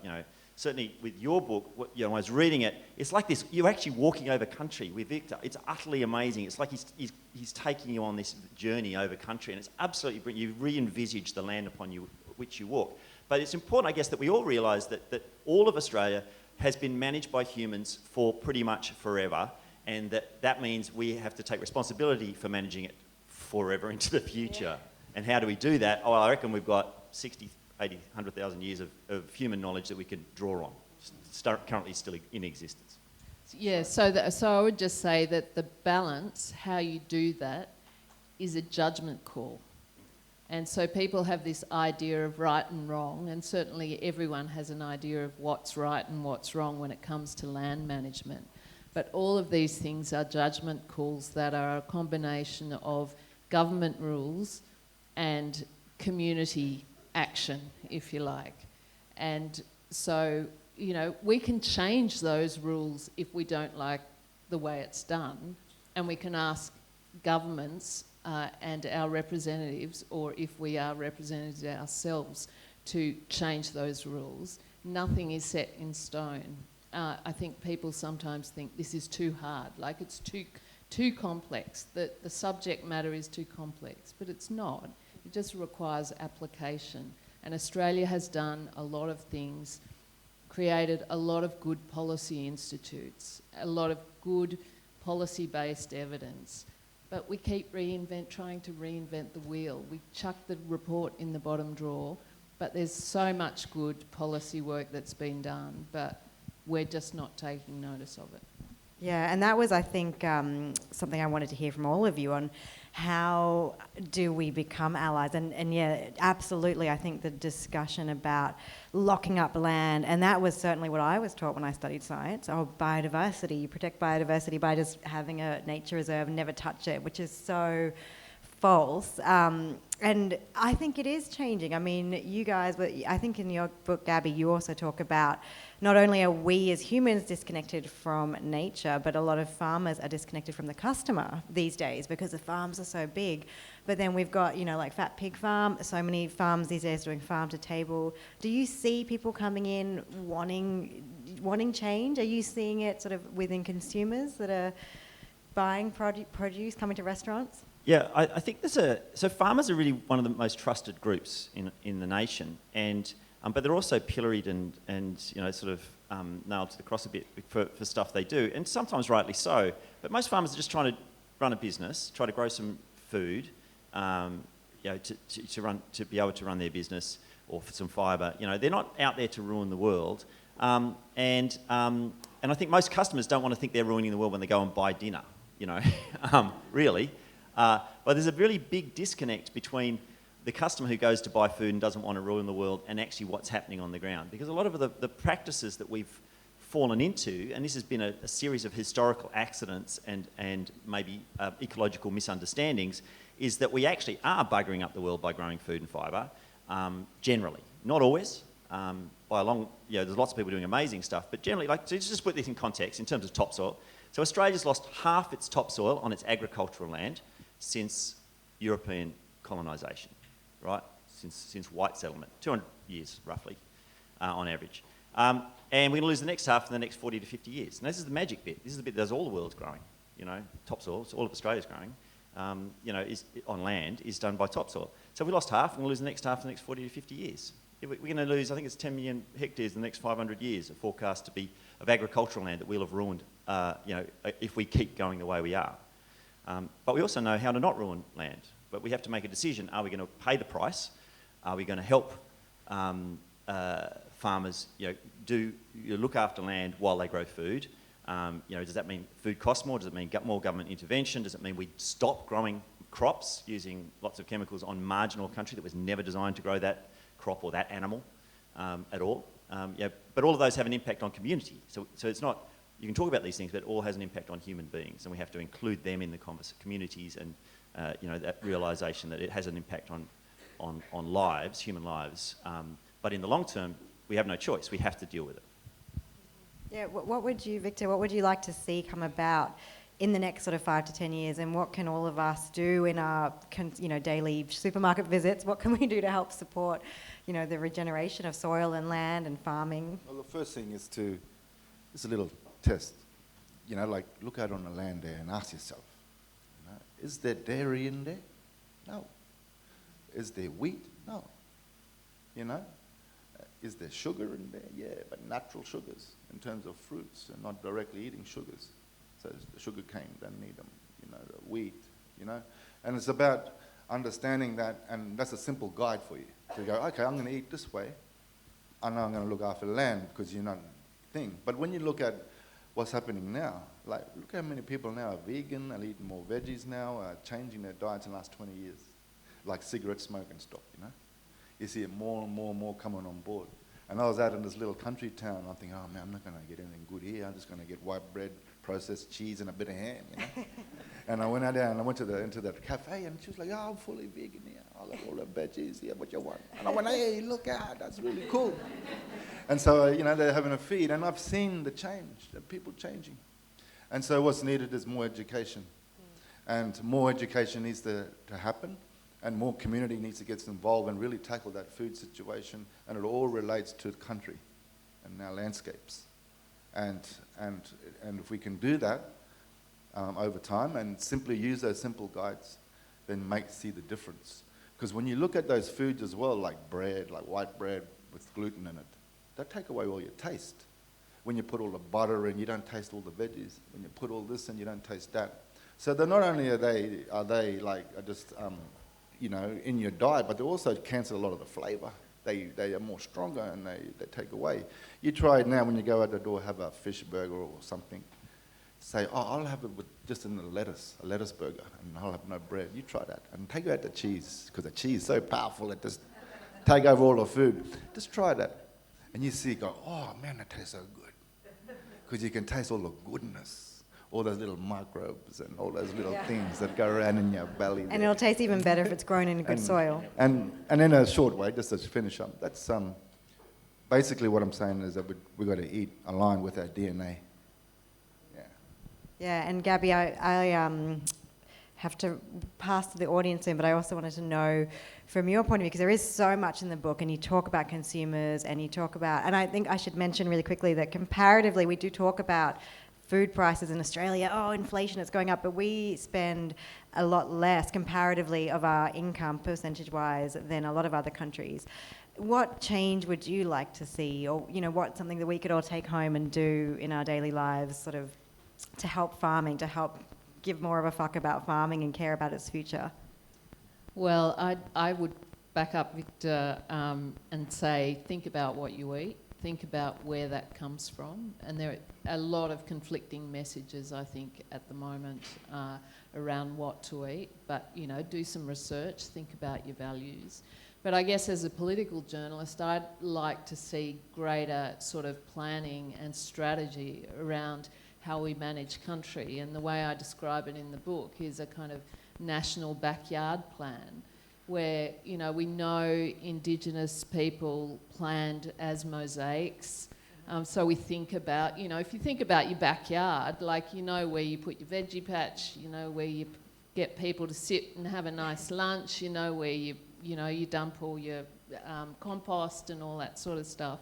certainly with your book, when I was reading it, it's like this, you're actually walking over country with Victor. It's utterly amazing. It's like he's taking you on this journey over country, and it's absolutely brilliant. You re-envisage the land upon which you walk. But it's important, I guess, that we all realise that all of Australia has been managed by humans for pretty much forever, and that means we have to take responsibility for managing it forever into the future. Yeah. And how do we do that? Oh, I reckon we've got 60, 80, 100,000 years of human knowledge that we can draw on, currently still in existence. Yeah, so I would just say that the balance, how you do that, is a judgment call. And so people have this idea of right and wrong, and certainly everyone has an idea of what's right and what's wrong when it comes to land management. But all of these things are judgment calls that are a combination of government rules and community action, if you like. And so, we can change those rules if we don't like the way it's done, and we can ask governments and our representatives, or if we are representatives ourselves, to change those rules. Nothing is set in stone. I think people sometimes think this is too hard, like it's too complex, that the subject matter is too complex, but it's not. It just requires application. And Australia has done a lot of things, created a lot of good policy institutes, a lot of good policy-based evidence, but we keep trying to reinvent the wheel. We chuck the report in the bottom drawer, but there's so much good policy work that's been done, but we're just not taking notice of it. Yeah, and that was, I think, something I wanted to hear from all of you on how do we become allies? And yeah, absolutely, I think the discussion about locking up land, and that was certainly what I was taught when I studied science. Oh, biodiversity, you protect biodiversity by just having a nature reserve and never touch it, which is so false. And I think it is changing. I mean, you guys, I think in your book, Gabby, you also talk about not only are we as humans disconnected from nature, but a lot of farmers are disconnected from the customer these days because the farms are so big. But then we've got, like Fat Pig Farm, so many farms these days doing farm to table. Do you see people coming in wanting change? Are you seeing it sort of within consumers that are buying produce, coming to restaurants? Yeah, I think so farmers are really one of the most trusted groups in the nation, and but they're also pilloried and sort of nailed to the cross a bit for stuff they do, and sometimes rightly so. But most farmers are just trying to run a business, try to grow some food, to be able to run their business, or for some fibre. They're not out there to ruin the world, and I think most customers don't want to think they're ruining the world when they go and buy dinner. Really. But there's a really big disconnect between the customer who goes to buy food and doesn't want to ruin the world and actually what's happening on the ground. Because a lot of the practices that we've fallen into, and this has been a series of historical accidents and maybe ecological misunderstandings, is that we actually are buggering up the world by growing food and fibre, generally. Not always. By a long, there's lots of people doing amazing stuff, but generally, to just put this in context, in terms of topsoil, so Australia's lost half its topsoil on its agricultural land since European colonisation, right? Since white settlement, 200 years roughly, on average. And we're going to lose the next half in the next 40 to 50 years. And this is the magic bit. This is the bit that all the world's growing. Topsoil, so all of Australia's growing, is on land, is done by topsoil. So we lost half, and we'll lose the next half in the next 40 to 50 years. We're going to lose, I think it's 10 million hectares in the next 500 years, are forecast to be of agricultural land that we'll have ruined, if we keep going the way we are. But we also know how to not ruin land. But we have to make a decision. Are we going to pay the price? Are we going to help farmers look after land while they grow food? Does that mean food costs more? Does it mean more government intervention? Does it mean we stop growing crops using lots of chemicals on marginal country that was never designed to grow that crop or that animal at all? But all of those have an impact on community. So it's not, you can talk about these things, but it all has an impact on human beings, and we have to include them in the communities, and that realisation that it has an impact on lives, human lives. But in the long term, we have no choice. We have to deal with it. Yeah, Victor, what would you like to see come about in the next sort of 5 to 10 years, and what can all of us do in our daily supermarket visits? What can we do to help support the regeneration of soil and land and farming? Well, the first thing is it's a little test. Look out on the land there and ask yourself, is there dairy in there? No. Is there wheat? No. Is there sugar in there? Yeah, but natural sugars in terms of fruits and not directly eating sugars. So the sugar cane, don't need them, the wheat, And it's about understanding that, and that's a simple guide for you. To go, okay, I'm going to eat this way. I know I'm going to look after the land because you're not thing. But when you look at what's happening now, look how many people now are vegan, are eating more veggies now, are changing their diets in the last 20 years. Like cigarette smoke and stuff, You see it more and more and more coming on board. And I was out in this little country town, I'm thinking, oh man, I'm not going to get anything good here. I'm just going to get white bread, processed cheese, and a bit of ham, And I went out there and I went into that cafe, and she was like, oh, I'm fully vegan here. I got all the veggies here, what you want? And I went, hey, look out, that's really cool. And so, they're having a feed, and I've seen the change, the people changing. And so what's needed is more education. And more education needs to happen, and more community needs to get involved and really tackle that food situation, and it all relates to the country and our landscapes. And if we can do that over time and simply use those simple guides, then see the difference. Because when you look at those foods as well, like bread, like white bread with gluten in it, they take away all your taste. When you put all the butter in, you don't taste all the veggies. When you put all this in, you don't taste that. So they're not only are they like just in your diet, but they also cancel a lot of the flavour. They are more stronger and they take away. You try it now when you go out the door, have a fish burger or something. Say, oh, I'll have it with just in a lettuce burger, and I'll have no bread. You try that. And take out the cheese, because the cheese is so powerful, it just take over all the food. Just try that. And you see, go, oh man, that tastes so good. Because you can taste all the goodness, all those little microbes and all those little things that go around in your belly. And it'll taste even better if it's grown in a good soil. And in a short way, just to finish up, that's basically what I'm saying is that we've got to eat aligned with our DNA. Yeah, and Gabby, I have to pass to the audience soon, but I also wanted to know from your point of view, because there is so much in the book, and you talk about consumers, and you talk about, and I think I should mention really quickly that comparatively, we do talk about food prices in Australia, oh, inflation is going up, but we spend a lot less comparatively of our income percentage-wise than a lot of other countries. What change would you like to see, or what's something that we could all take home and do in our daily lives, sort of, to help farming, to help give more of a fuck about farming and care about its future? Well, I would back up Victor and say, think about what you eat, think about where that comes from. And there are a lot of conflicting messages, I think, at the moment around what to eat. But, do some research, think about your values. But I guess as a political journalist, I'd like to see greater sort of planning and strategy around how we manage country. And the way I describe it in the book is a kind of national backyard plan where, we know Indigenous people planned as mosaics. So we think about, if you think about your backyard, like, where you put your veggie patch, where you get people to sit and have a nice lunch, where you dump all your compost and all that sort of stuff.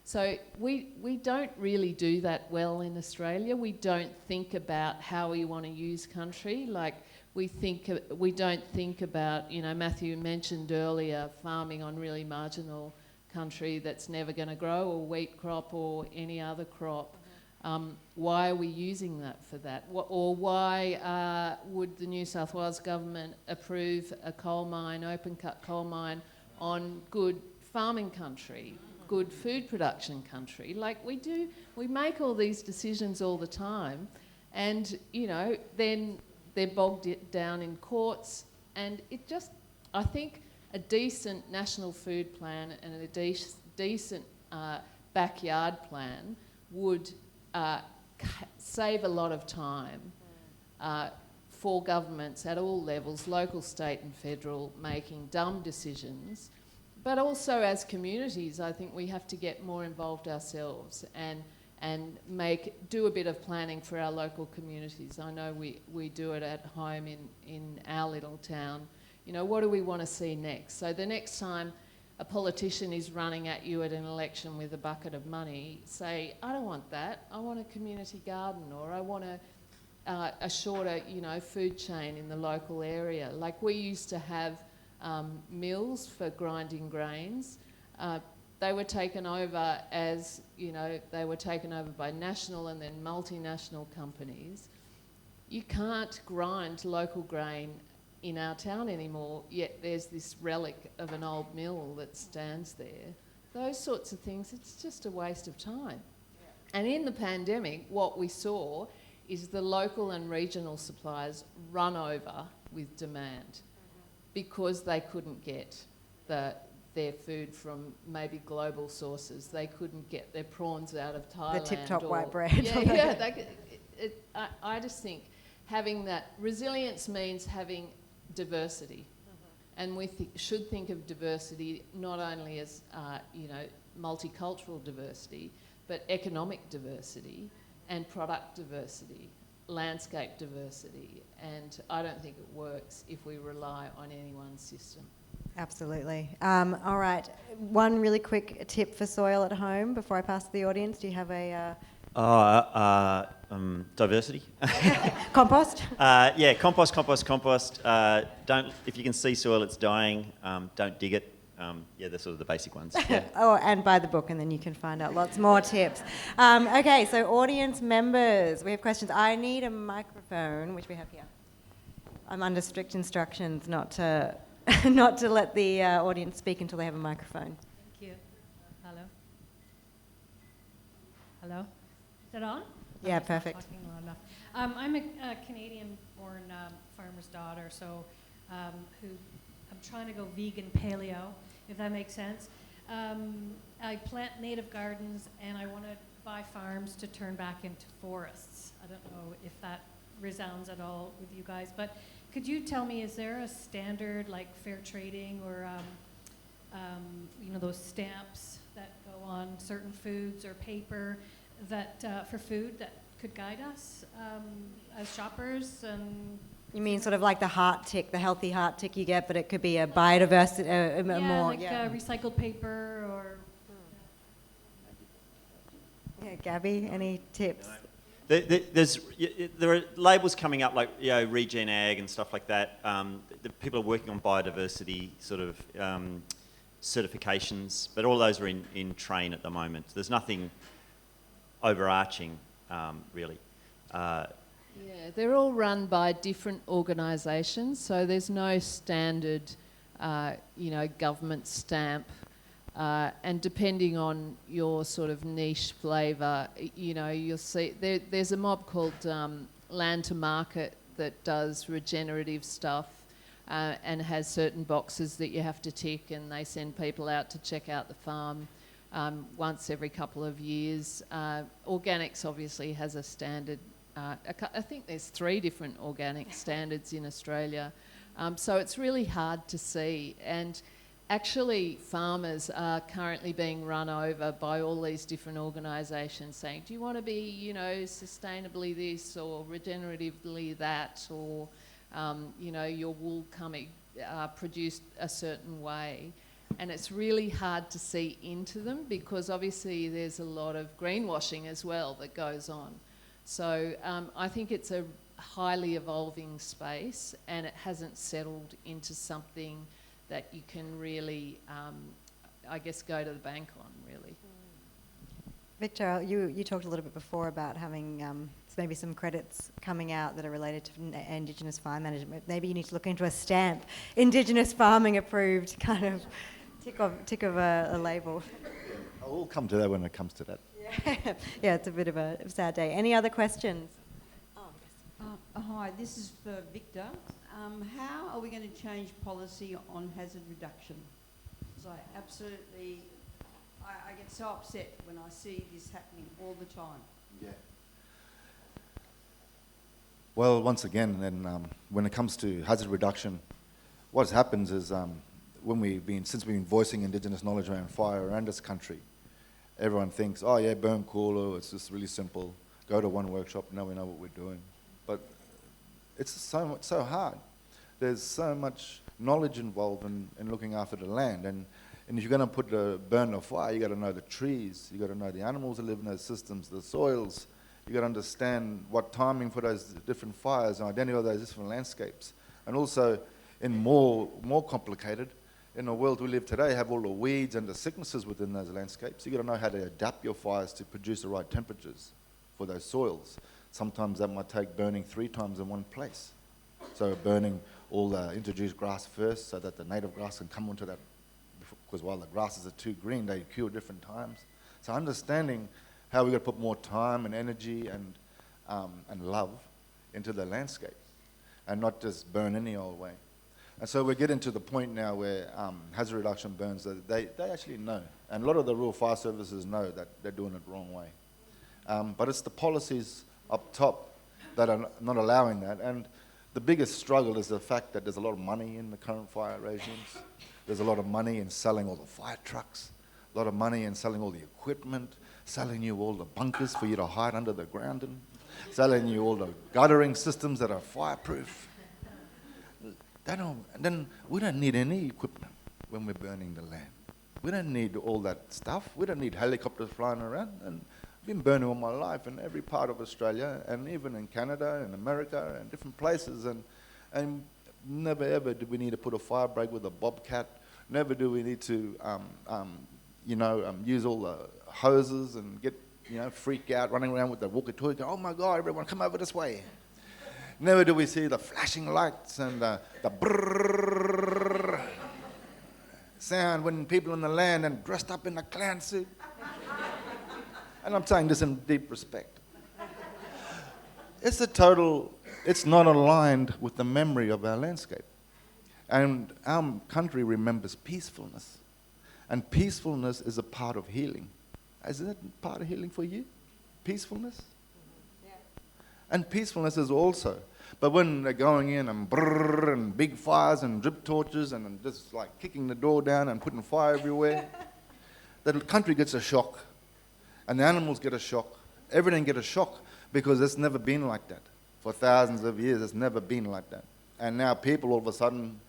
So we don't really do that well in Australia. We don't think about how we want to use country. Like we don't think about, Matthew mentioned earlier, farming on really marginal country that's never going to grow, or wheat crop or any other crop. Why are we using that for that? Or why would the New South Wales government approve a coal mine, open cut coal mine, on good farming country? Good food production country. Like we make all these decisions all the time, and then they're bogged down in courts, and I think a decent national food plan and a decent backyard plan would save a lot of time for governments at all levels, local, state and federal, making dumb decisions. But also as communities, I think we have to get more involved ourselves and do a bit of planning for our local communities. I know we do it at home in our little town. What do we want to see next? So the next time a politician is running at you at an election with a bucket of money, say, I don't want that. I want a community garden, or I want a shorter, food chain in the local area. Like we used to have mills for grinding grains. They were taken over by national and then multinational companies. You can't grind local grain in our town anymore, yet there's this relic of an old mill that stands there. Those sorts of things, it's just a waste of time. Yeah. And in the pandemic, what we saw is the local and regional suppliers run over with demand because they couldn't get their food from maybe global sources. They couldn't get their prawns out of Thailand. The tip-top white bread. I just think having that resilience means having diversity. And we should think of diversity not only as multicultural diversity, but economic diversity and product diversity. landscape diversity, and I don't think it works if we rely on any one system. Absolutely. All right. One really quick tip for soil at home before I pass to the audience. Do you have a Diversity. compost? Yeah, compost. Don't, if you can see soil, it's dying. Don't dig it. Yeah, they're sort of the basic ones. Yeah. Oh, and buy the book, and then you can find out lots more tips. Okay, so audience members, we have questions. I need a microphone, which we have here. I'm under strict instructions not to not to let the audience speak until they have a microphone. Thank you. Hello? Hello? Is that on? Yeah, Okay, perfect. Talking loud enough. I'm a Canadian-born farmer's daughter, so who I'm trying to go vegan paleo, if that makes sense. I plant native gardens, and I want to buy farms to turn back into forests. I don't know if that resounds at all with you guys, but could you tell me, is there a standard like fair trading or those stamps that go on certain foods or paper that for food that could guide us as shoppers? And You mean sort of like the heart tick, the healthy heart tick you get, but it could be a biodiversity, recycled paper or. Yeah, Gabby, any tips? There are labels coming up like regen ag and stuff like that. The people are working on biodiversity sort of certifications, but all those are in train at the moment. There's nothing overarching really. Yeah, they're all run by different organisations, so there's no standard, government stamp. And depending on your sort of niche flavour, you'll see there's a mob called Land to Market that does regenerative stuff and has certain boxes that you have to tick, and they send people out to check out the farm once every couple of years. Organics obviously has a standard. I think there's 3 different organic standards in Australia. So it's really hard to see. And actually, farmers are currently being run over by all these different organisations saying, do you want to be, sustainably this or regeneratively that, or, your wool coming produced a certain way. And it's really hard to see into them because obviously there's a lot of greenwashing as well that goes on. So I think it's a highly evolving space, and it hasn't settled into something that you can really, go to the bank on, really. Victor, you talked a little bit before about having maybe some credits coming out that are related to Indigenous farm management. Maybe you need to look into a stamp, Indigenous farming approved, kind of tick of a label. I'll come to that when it comes to that. Yeah, it's a bit of a sad day. Any other questions? Hi, this is for Victor. How are we going to change policy on hazard reduction? Because I get so upset when I see this happening all the time. Yeah. Well, once again, when it comes to hazard reduction, what happens is since we've been voicing Indigenous knowledge around fire around this country, everyone thinks, oh yeah, burn cooler, it's just really simple. Go to one workshop, now we know what we're doing. But it's so hard. There's so much knowledge involved in looking after the land. And if you're going to burn a fire, you got to know the trees, you got to know the animals that live in those systems, the soils. You got to understand what timing for those different fires and identify those different landscapes. And also, in more complicated, in the world we live today, have all the weeds and the sicknesses within those landscapes. You got to know how to adapt your fires to produce the right temperatures for those soils. Sometimes that might take burning 3 times in one place. So burning all the introduced grass first so that the native grass can come onto that, because while the grasses are too green, they cure at different times. So understanding how we got to put more time and energy and love into the landscape and not just burn any old way. And so we're getting to the point now where hazard reduction burns, they actually know. And a lot of the rural fire services know that they're doing it the wrong way. But it's the policies up top that are not allowing that. And the biggest struggle is the fact that there's a lot of money in the current fire regimes. There's a lot of money in selling all the fire trucks, a lot of money in selling all the equipment, selling you all the bunkers for you to hide under the ground. selling you all the guttering systems that are fireproof. Then we don't need any equipment when we're burning the land. We don't need all that stuff. We don't need helicopters flying around. And I've been burning all my life in every part of Australia, and even in Canada and America and different places. And never ever do we need to put a fire break with a bobcat. Never do we need to use all the hoses and get freak out, running around with the walkie-talkie, go, oh my God, everyone come over this way. Never do we see the flashing lights and the brrrr sound when people in the land and dressed up in a clan suit. And I'm saying this in deep respect. It's not aligned with the memory of our landscape. And our country remembers peacefulness. And peacefulness is a part of healing. Isn't it part of healing for you? Peacefulness? Yeah. And peacefulness is also. But when they're going in and brrrr and big fires and drip torches and just like kicking the door down and putting fire everywhere, the country gets a shock. And the animals get a shock. Everything gets a shock because it's never been like that. For thousands of years, it's never been like that. And now people all of a sudden,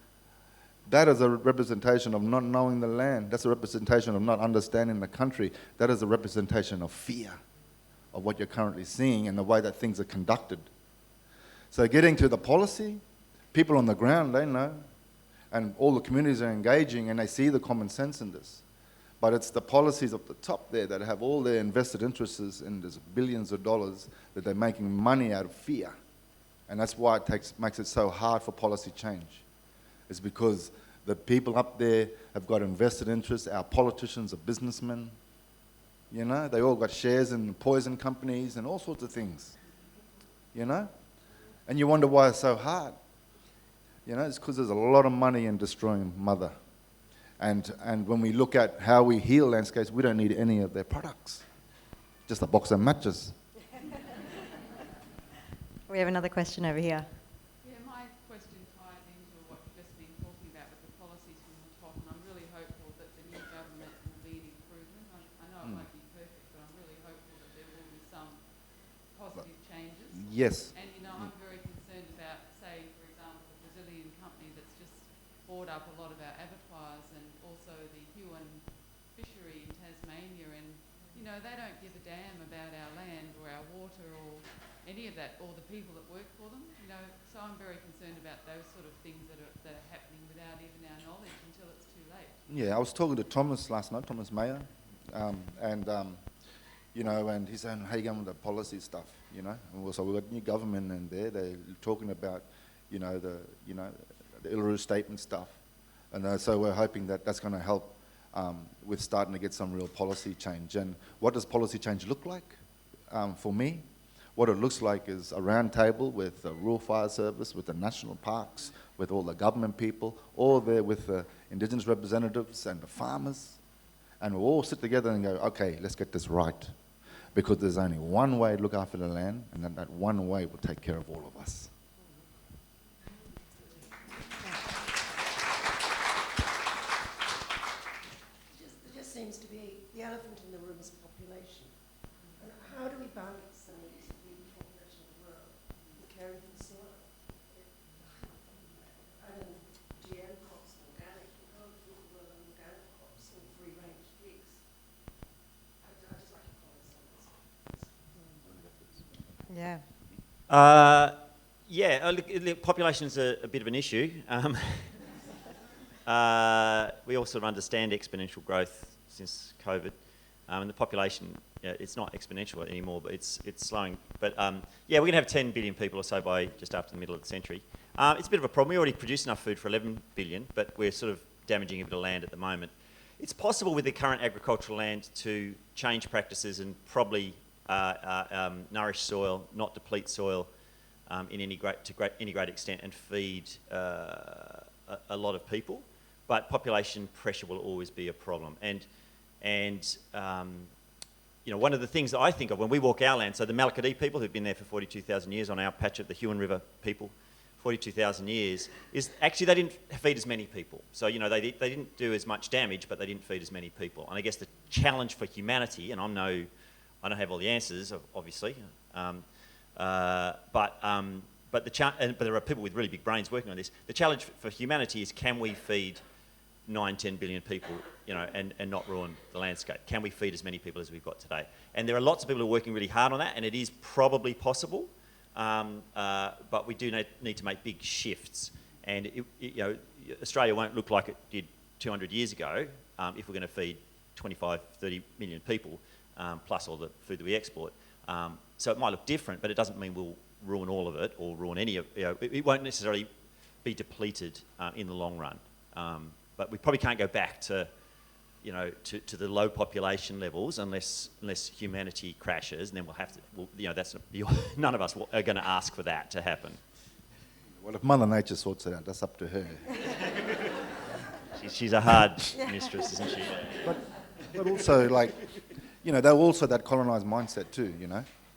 that is a representation of not knowing the land. That's a representation of not understanding the country. That is a representation of fear of what you're currently seeing and the way that things are conducted. So getting to the policy, people on the ground, they know. And all the communities are engaging and they see the common sense in this. But it's the policies up the top there that have all their invested interests in this billions of dollars that they're making money out of fear. And that's why it makes it so hard for policy change. It's because the people up there have got invested interests. Our politicians are businessmen. They all got shares in poison companies and all sorts of things. And you wonder why it's so hard. It's because there's a lot of money in destroying mother. And when we look at how we heal landscapes, we don't need any of their products. Just a box of matches. We have another question over here. Yeah, my question ties into what you've just been talking about with the policies from the top, and I'm really hopeful that the new government will be an improvement. I know it won't be perfect, but I'm really hopeful that there will be some positive changes. Yes. And I'm very concerned about, say, for example, the Brazilian company that's just bought up a lot of our abattoirs, and also the Huon fishery in Tasmania, and they don't give a damn about our land or our water or any of that, or the people that work for them. So I'm very concerned about those sort of things that are happening without even our knowledge until it's too late. Yeah, I was talking to Thomas last night, Thomas Mayer, and he's saying, how you going with the policy stuff, And also we've got new government in there. They're talking about, the Uluru Statement stuff. And so we're hoping that that's going to help with starting to get some real policy change. And what does policy change look like? For me, what it looks like is a round table with the Rural Fire Service, with the national parks, with all the government people, all there with the Indigenous representatives and the farmers. And we'll all sit together and go, okay, let's get this right. Because there's only one way to look after the land, and that one way will take care of all of us. There just seems to be the elephant in the room is population. And how do we balance the needs of the population of the world with caring for the soil? And GM crops and organic, you can't feed the world on organic crops and free-range pigs. I'd just like to comment on this. Yeah. Look, population's a bit of an issue. We all sort of understand exponential growth since COVID, and the population, it's not exponential anymore, but it's slowing. But we're going to have 10 billion people or so by just after the middle of the century. It's a bit of a problem. We already produce enough food for 11 billion, but we're sort of damaging a bit of land at the moment. It's possible with the current agricultural land to change practices and probably nourish soil, not deplete soil to any great extent, and feed a lot of people. But population pressure will always be a problem. And one of the things that I think of when we walk our land, so the Malakadee people who've been there for 42,000 years on our patch of the Huon River people, 42,000 years, is actually they didn't feed as many people. So, they didn't do as much damage, but they didn't feed as many people. And I guess the challenge for humanity, and I don't have all the answers, obviously, But there are people with really big brains working on this. The challenge for humanity is, can we feed 9-10 billion people, and not ruin the landscape? Can we feed as many people as we've got today? And there are lots of people who are working really hard on that, and it is probably possible, but we do need to make big shifts. And Australia won't look like it did 200 years ago if we're going to feed 25, 30 million people, plus all the food that we export. So it might look different, but it doesn't mean we'll ruin all of it or ruin any of it. It won't necessarily be depleted in the long run. But we probably can't go back to the low population levels unless humanity crashes, and then we'll have to. None of us are going to ask for that to happen. Well, if Mother Nature sorts it out, that's up to her. She's a hard mistress, isn't she? But also, they're also that colonised mindset too,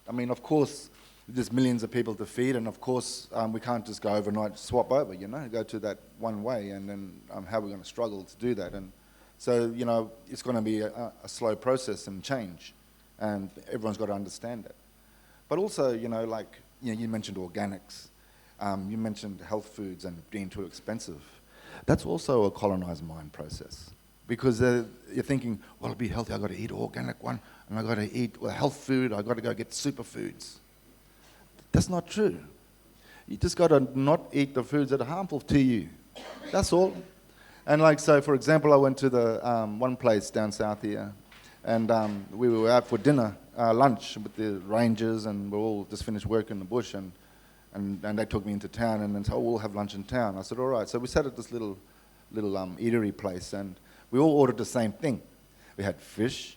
I mean, of course, there's millions of people to feed, and of course, we can't just go overnight, swap over, go to that one way, and then how we're going to struggle to do that. And so, it's going to be a slow process and change, and everyone's got to understand that. But also, you mentioned organics, you mentioned health foods and being too expensive. That's also a colonised mind process. Because you're thinking, well, to be healthy, I've got to eat organic one, and I've got to eat health food, I've got to go get superfoods. That's not true. You just got to not eat the foods that are harmful to you. That's all. And so, for example, I went to the one place down south here, and we were out for dinner, lunch with the rangers, and we all just finished work in the bush, and they took me into town, and then said, we'll have lunch in town. I said, all right. So we sat at this little eatery place, and we all ordered the same thing. We had fish,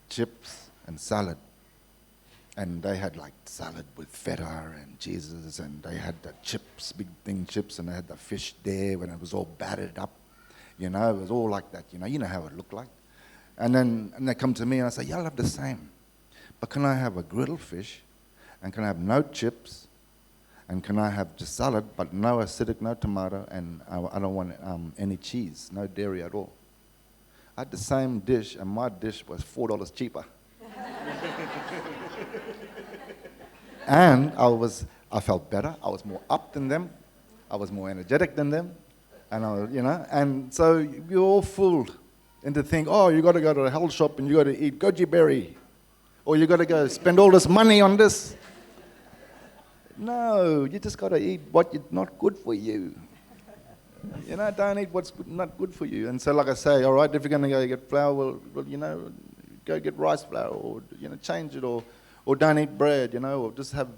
chips, and salad. And they had salad with feta and cheeses, and they had the chips, big thing chips, and they had the fish there when it was all battered up. It was all like that, you know how it looked like. And they come to me and I say, yeah, I'll have the same. But can I have a grilled fish? And can I have no chips? And can I have just salad, but no acidic, no tomato, and I don't want any cheese, no dairy at all. I had the same dish, and my dish was $4 cheaper. And I felt better. I was more up than them. I was more energetic than them. And and so you're all fooled into think, oh, you got to go to a health shop and you got to eat goji berry, or you got to go spend all this money on this. No, you just got to eat what is not good for you. Don't eat what's not good for you. And so, like I say, all right, if you're going to go get flour, well, go get rice flour, or change it, or don't eat bread, or just have,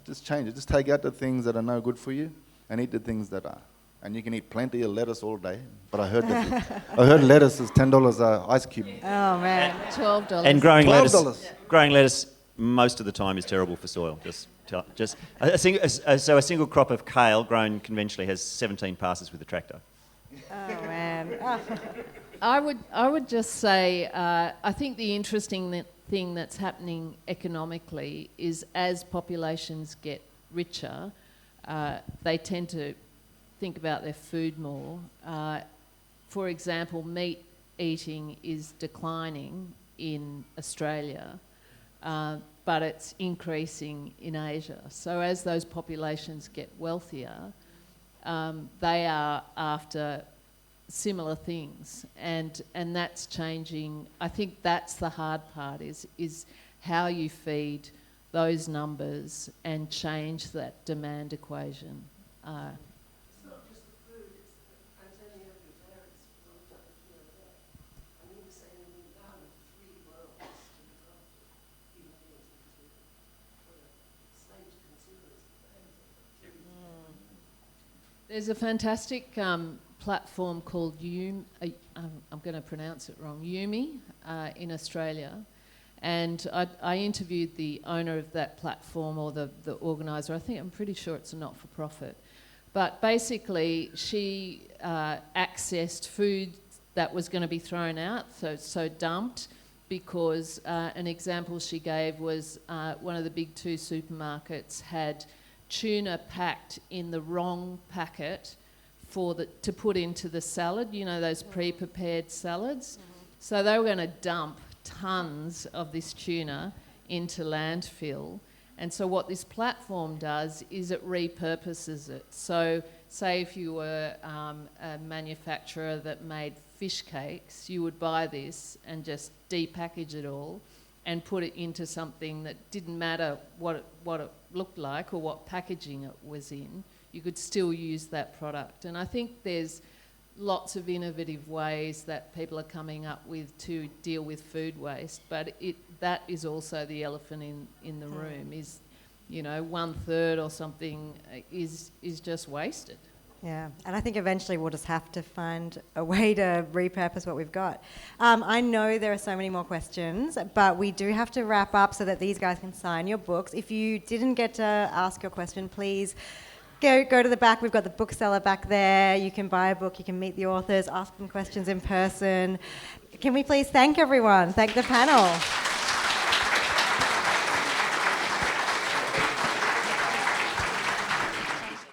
just change it. Just take out the things that are no good for you, and eat the things that are. And you can eat plenty of lettuce all day. But I heard lettuce is $10 an ice cube. Oh man, $12. And growing $12. growing lettuce most of the time is terrible for soil. A single crop of kale grown conventionally has 17 passes with a tractor. oh man. I would just say I think the interesting thing that's happening economically is as populations get richer, they tend to think about their food more. For example, meat eating is declining in Australia, but it's increasing in Asia. So as those populations get wealthier, they are after similar things, and that's changing. I think that's the hard part, is how you feed those numbers and change that demand equation. It's not just the food, it's Antonio Guterres was on top of that. And he was saying we need down 3 worlds to look after human beings because we're slaves to consumerism for everything. There's a fantastic platform called I'm going to pronounce it wrong, Yumi, in Australia. And I interviewed the owner of that platform, or the organiser. I'm pretty sure it's a not-for-profit. But basically, she accessed food that was going to be thrown out, so dumped, because an example she gave was one of the big 2 supermarkets had tuna packed in the wrong packet to put into the salad, those pre-prepared salads. So they were going to dump tons of this tuna into landfill, And so what this platform does is it repurposes it. So say if you were a manufacturer that made fish cakes, you would buy this and just depackage it all and put it into something that didn't matter what it looked like or what packaging it was in. You could still use that product. And I think there's lots of innovative ways that people are coming up with to deal with food waste, but that is also the elephant in the room, is, you know, 1/3 or something is just wasted. Yeah, and I think eventually we'll just have to find a way to repurpose what we've got. I know there are so many more questions, but we do have to wrap up so that these guys can sign your books. If you didn't get to ask your question, please go to the back. We've got the bookseller back there. You can buy a book, you can meet the authors, ask them questions in person. Can we please thank everyone? Thank the panel.